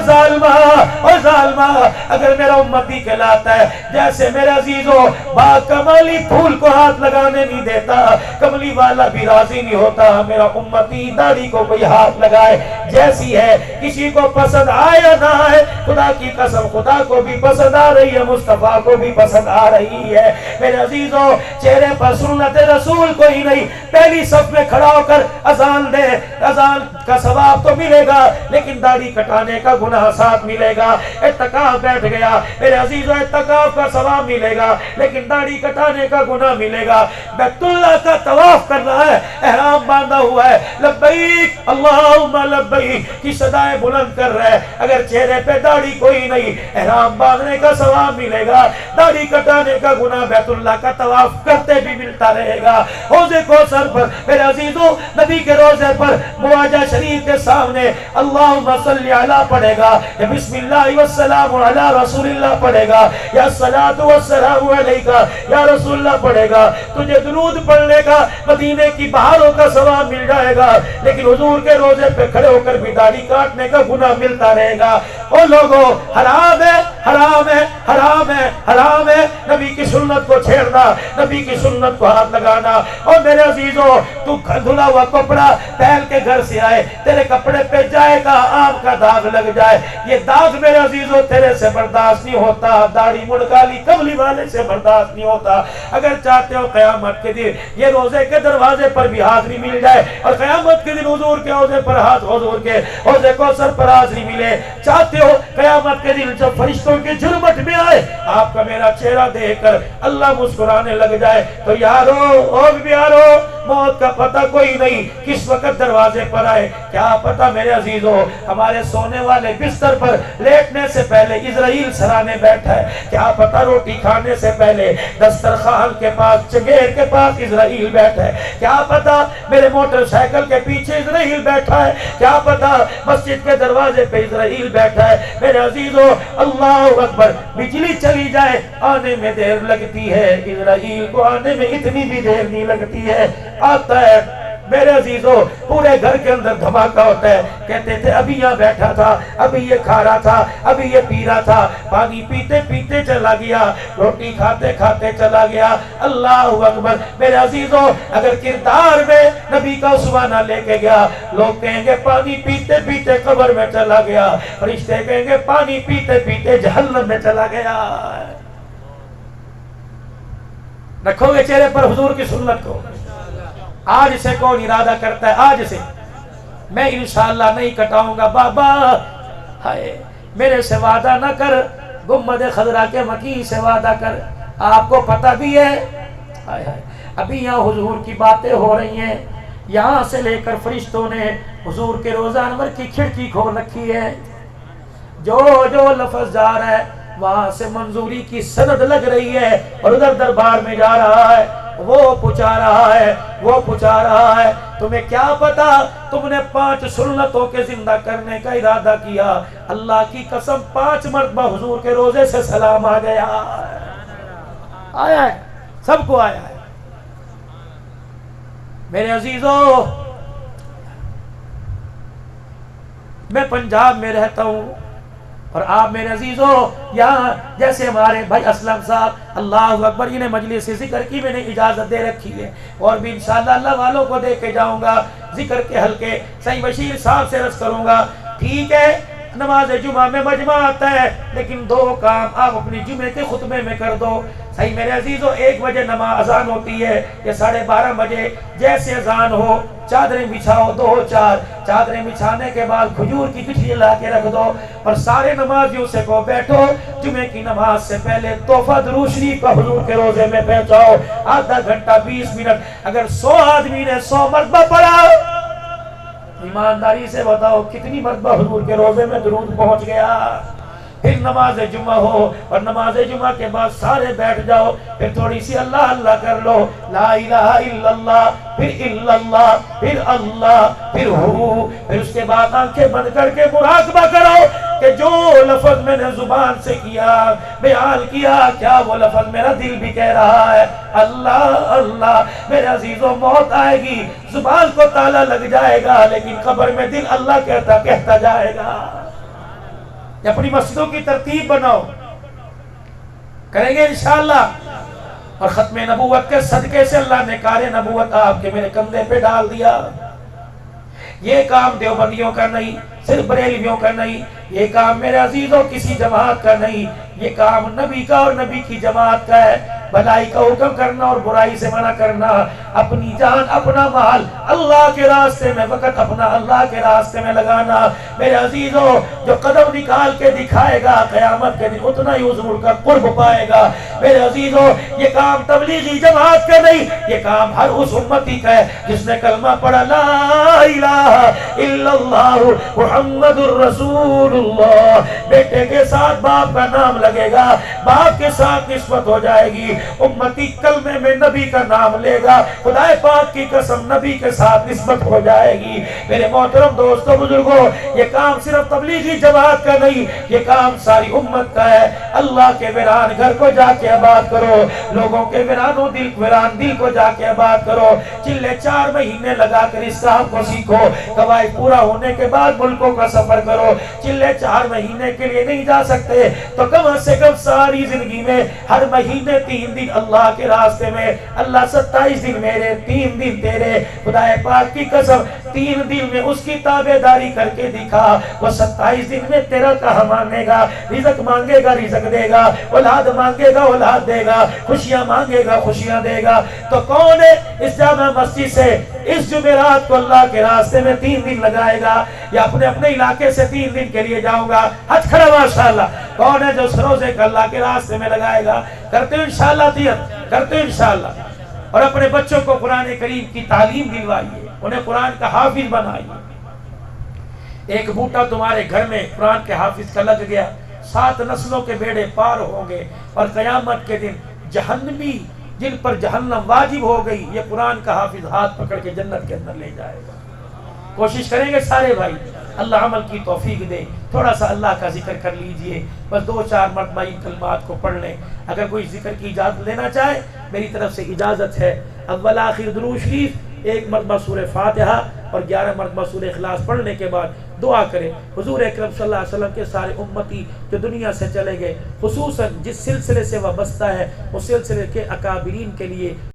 ظالمہ اگر میرا امتی کہلاتا ہے جیسے میرے عزیزو با کمالی پھول کو ہاتھ لگانے نہیں دیتا، کملی والا بھی راضی نہیں ہوتا میرا امتی داڑھی کو کوئی ہاتھ لگائے، جیسی ہے کسی کو پسند آئے یا نہ آئے، خدا کی قسم خدا کو بھی پسند آ رہی ہے، مصطفیٰ کو بھی پسند آ رہی ہے۔ میرے عزیزو چہرے پر سنت رسول کوئی نہیں، پہلی صف میں کھڑا ہو کر اذان دے، اذان کا ثواب تو ملے گا لیکن داڑھی کٹانے کا گناہ ساتھ ملے گا۔ اعتکاف بیٹھ گیا میرے عزیزو، اعتکاف کا ثواب ملے گا لیکن داڑھی کٹانے کا گناہ ملے گا۔ بیت اللہ کا طواف کر رہا ہے، احرام باندھا ہوا ہے، لبیک اللہم لبیک کی صدائیں بلند کر رہا ہے، اگر چہرے پہ داڑھی کوئی نہیں احرام باندھنے کا ثواب ملے گا، داڑھی کٹانے کا گناہ بیت اللہ کا طواف کرتے بھی ملتا رہے گا۔ حوض کوثر پر میرے عزیزو نبی کے روزے پر مواجہ شریف کے سامنے اللہم صلی علی پڑھے گا، یا بسم اللہ والسلام علی رسول اللہ پڑھے گا، یا الصلاۃ والسلام علیکہ یا رسول اللہ پڑھے گا، تجھے درود پڑھنے کا مدینے کی بہاروں کا ثواب مل جائے گا، لیکن حضور کے روزے پہ کھڑے ہو کر بھی داڑھی کاٹنے کا گناہ ملتا رہے گا۔ او لوگوں حرام ہے حرام ہے حرام ہے حرام ہے نبی کی سنت کو چھیڑنا، نبی کی سنت کو ہاتھ لگانا۔ اور میرے عزیزو تو دھلا ہوا کپڑا پہن کے گھر سے آئے، تیرے کپڑے پہ جائے گا آم کا داغ لگ جائے، یہ داغ میرے عزیزو تیرے سے برداشت نہیں ہوتا، داڑھی مڑکالی کملی والے سے برداشت نہیں ہوتا۔ اگر چاہتے ہو قیامت کے دن یہ روزے کے دروازے پر بھی حاضری مل جائے اور قیامت کے دن حضور کے حوضے پر حضور کے حوض کوثر پر حاضری ملے، چاہتے ہو قیامت کے دن جب فرشتوں کی جھرمٹ میں آئے آپ کا میرا چہرہ دیکھ کر اللہ مسکرانے لگ جائے، تو یارو اور بیارو موت کا پتہ کوئی نہیں کس وقت دروازے پر آئے، کیا پتہ میرے عزیزو ہمارے سونے والے بستر پر لیٹنے سے پہلے اسرائیل سرانے بیٹھا ہے، کیا پتہ روٹی کھانے سے پہلے دسترخوان کے پاس چنگیر کے پاس اسرائیل بیٹھا ہے، کیا پتہ میرے موٹر سائیکل کے پیچھے اسرائیل بیٹھا ہے، کیا پتہ مسجد کے دروازے پہ اسرائیل بیٹھا ہے۔ میرے عزیزو اللہ اکبر، بجلی چلی جائے آنے میں دیر لگتی ہے، اسرائیل کو آنے میں اتنی بھی دیر نہیں لگتی ہے، آتا ہے میرے عزیزوں پورے گھر کے اندر دھماکہ ہوتا ہے. کہتے تھے ابھی یہاں بیٹھا تھا, ابھی یہ کھا رہا تھا, ابھی یہ پی رہا تھا, پانی پیتے پیتے چلا گیا, روٹی کھاتے کھاتے چلا گیا. اللہ اکبر. میرے عزیزوں اگر کردار میں نبی کا اسوہ نہ لے کے گیا, لوگ کہیں گے پانی پیتے پیتے قبر میں چلا گیا, فرشتے کہیں گے پانی پیتے پیتے جہنم میں چلا گیا. رکھو گے چہرے پر حضور کی سنت کو؟ آج سے کون ارادہ کرتا ہے آج سے میں انشاءاللہ نہیں کٹاؤں گا؟ بابا ہائے میرے سے وعدہ نہ کر, گنبد خضرا کے مکی سے وعدہ کر. آپ کو پتہ بھی ہے ہائے ہائے ابھی یہاں حضور کی باتیں ہو رہی ہیں, یہاں سے لے کر فرشتوں نے حضور کے روضہ انور کی کھڑکی کھول رکھی ہے. جو جو لفظ جا رہا ہے وہاں سے منظوری کی سند لگ رہی ہے, اور ادھر دربار میں جا رہا ہے, وہ پچا رہا ہے, وہ پچا رہا ہے. تمہیں کیا پتا تم نے 5 سنتوں کے زندہ کرنے کا ارادہ کیا, اللہ کی قسم 5 مرتبہ حضور کے روزے سے سلام آ گیا. آیا ہے, سب کو آیا ہے. میرے عزیزوں میں پنجاب میں رہتا ہوں, اور آپ میرے عزیزوں یہاں جیسے ہمارے بھائی اسلم صاحب اللہ اکبر انہیں مجلس ذکر کی میں نے اجازت دے رکھی ہے, اور بھی انشاءاللہ اللہ والوں کو دے کے جاؤں گا. ذکر کے حلقے صحیح بشیر صاحب سے عرض کروں گا. ٹھیک ہے نماز جمعہ میں مجمع آتا ہے, لیکن 2 کام آپ اپنی جمعے کے خطبے میں کر دو. صحیح میرے عزیزوں 1 بجے نماز اذان ہوتی ہے, یا 12:30 بجے جیسے اذان ہو چادریں بچھاؤ 2-4 چادریں بچھانے کے بعد کھجور کی گٹھلی لا کے رکھ دو, اور سارے نمازیوں سے کو بیٹھو جمعے کی نماز سے پہلے تحفہ درود شریف کا حضور کے روزے میں پہنچاؤ. آدھا گھنٹہ 20 منٹ. اگر 100 آدمی نے 100 مرتبہ پڑھا, ایمانداری سے بتاؤ کتنی مرتبہ حضور کے روزے میں درود پہنچ گیا. پھر نماز جمعہ ہو, اور نماز جمعہ کے بعد سارے بیٹھ جاؤ, پھر تھوڑی سی اللہ اللہ کر لو, لا الہ الا اللہ, پھر الا اللہ, پھر اللہ, پھر ہو, پھر اس کے بعد آنکھیں بند کر کے مراقبہ کرو کہ جو لفظ میں نے زبان سے کیا بیان کیا, کیا وہ لفظ میرا دل بھی کہہ رہا ہے اللہ اللہ. میرے عزیزوں موت آئے گی, زبان کو تالا لگ جائے گا, لیکن قبر میں دل اللہ کہتا جائے گا. اپنی مسجدوں کی ترتیب بناؤ, کریں گے انشاءاللہ. اور ختم نبوت کے صدقے سے اللہ نے کار نبوت آپ کے میرے کندھے پہ ڈال دیا. یہ کام دیوبندیوں کا نہیں, صرف بریلویوں کا نہیں, یہ کام میرے عزیزوں کسی جماعت کا نہیں, یہ کام نبی کا اور نبی کی جماعت کا ہے. بھلائی کا حکم کرنا اور برائی سے منع کرنا, اپنی جان اپنا مال اللہ کے راستے میں, وقت اپنا اللہ کے راستے میں لگانا. میرے عزیزوں جو قدم نکال کے دکھائے گا قیامت کے دن اتنا ہی حضور کا قرب پائے گا. میرے عزیزوں یہ کام تبلیغی جماعت کا نہیں, یہ کام ہر اس امتی کا ہے جس نے کلمہ پڑھا لا الہ الا اللہ محمد الرسول اللہ. بیٹے کے ساتھ باپ کا نام لگے گا, باپ کے ساتھ نسبت ہو جائے گی. امتی کلمے میں نبی کا نام لے گا, خدا پاک کی قسم نبی کے ساتھ نسبت ہو جائے گی. میرے محترم دوستوں بزرگوں یہ کام صرف تبلیغی جماعت کا نہیں, یہ کام ساری امت کا ہے. اللہ کے ویران گھر کو جا کے آباد کرو, لوگوں کے ویران دل کو جا کے آباد کرو. چلے 4 مہینے لگا کر اس کام کو سیکھو, قواعد پورا ہونے کے بعد ملکوں کا سفر کرو. چلے 4 مہینے کے لیے نہیں جا سکتے تو کم سے کم ساری زندگی میں ہر مہینے 3 دن اللہ کے راستے میں. اللہ 27 دن میرے 3 دن تیرے. خدا پاک کی قسم 3 دن میں اس کی تابعداری کر کے دکھا, وہ 27 دن میں تیرا کہا مانے گا. رزق مانگے گا رزق دے گا, اولاد مانگے گا اولاد دے گا, خوشیاں مانگے گا خوشیاں دے گا. تو کون ہے اس جامع مسجد سے اس جمعرات کو اللہ کے راستے میں 3 دن لگائے گا, یا اپنے علاقے سے 3 دن کے لیے جاؤں گا حج کھڑا ماشاءاللہ. کون ہے جو اس روزے کا اللہ کے راستے میں لگائے گا؟ کرتے ہو انشاءاللہ دیت, کرتے ہو انشاءاللہ. اور اپنے بچوں کو قرآن کریم کی تعلیم دلوائیے, انہیں قرآن کا حافظ بنائیے. ایک بوٹا تمہارے گھر میں قرآن کے حافظ کا لگ گیا, 7 نسلوں کے بیڑے پار ہوں گے, اور قیامت کے دن جہنمی جن پر جہنم واجب ہو گئی یہ قرآن کا حافظ ہاتھ پکڑ کے جنت کے اندر لے جائے گا. کوشش کریں گے سارے بھائی, اللہ عمل کی توفیق دے. تھوڑا سا اللہ کا ذکر کر لیجئے, بس 2-4 مرتبہ ان کلمات کو پڑھ لیں. اگر کوئی ذکر کی اجازت لینا چاہے میری طرف سے اجازت ہے. اول آخر درود شریف ایک مرتبہ سورہ فاتحہ اور 11 مرتبہ سورہ اخلاص پڑھنے کے بعد دعا کریں حضور اکرم صلی اللہ علیہ وسلم کے سارے امتی جو دنیا سے چلے گئے، خصوصاً جس سلسلے سے وابستہ ہے اس سلسلے کے اکابرین کے لیے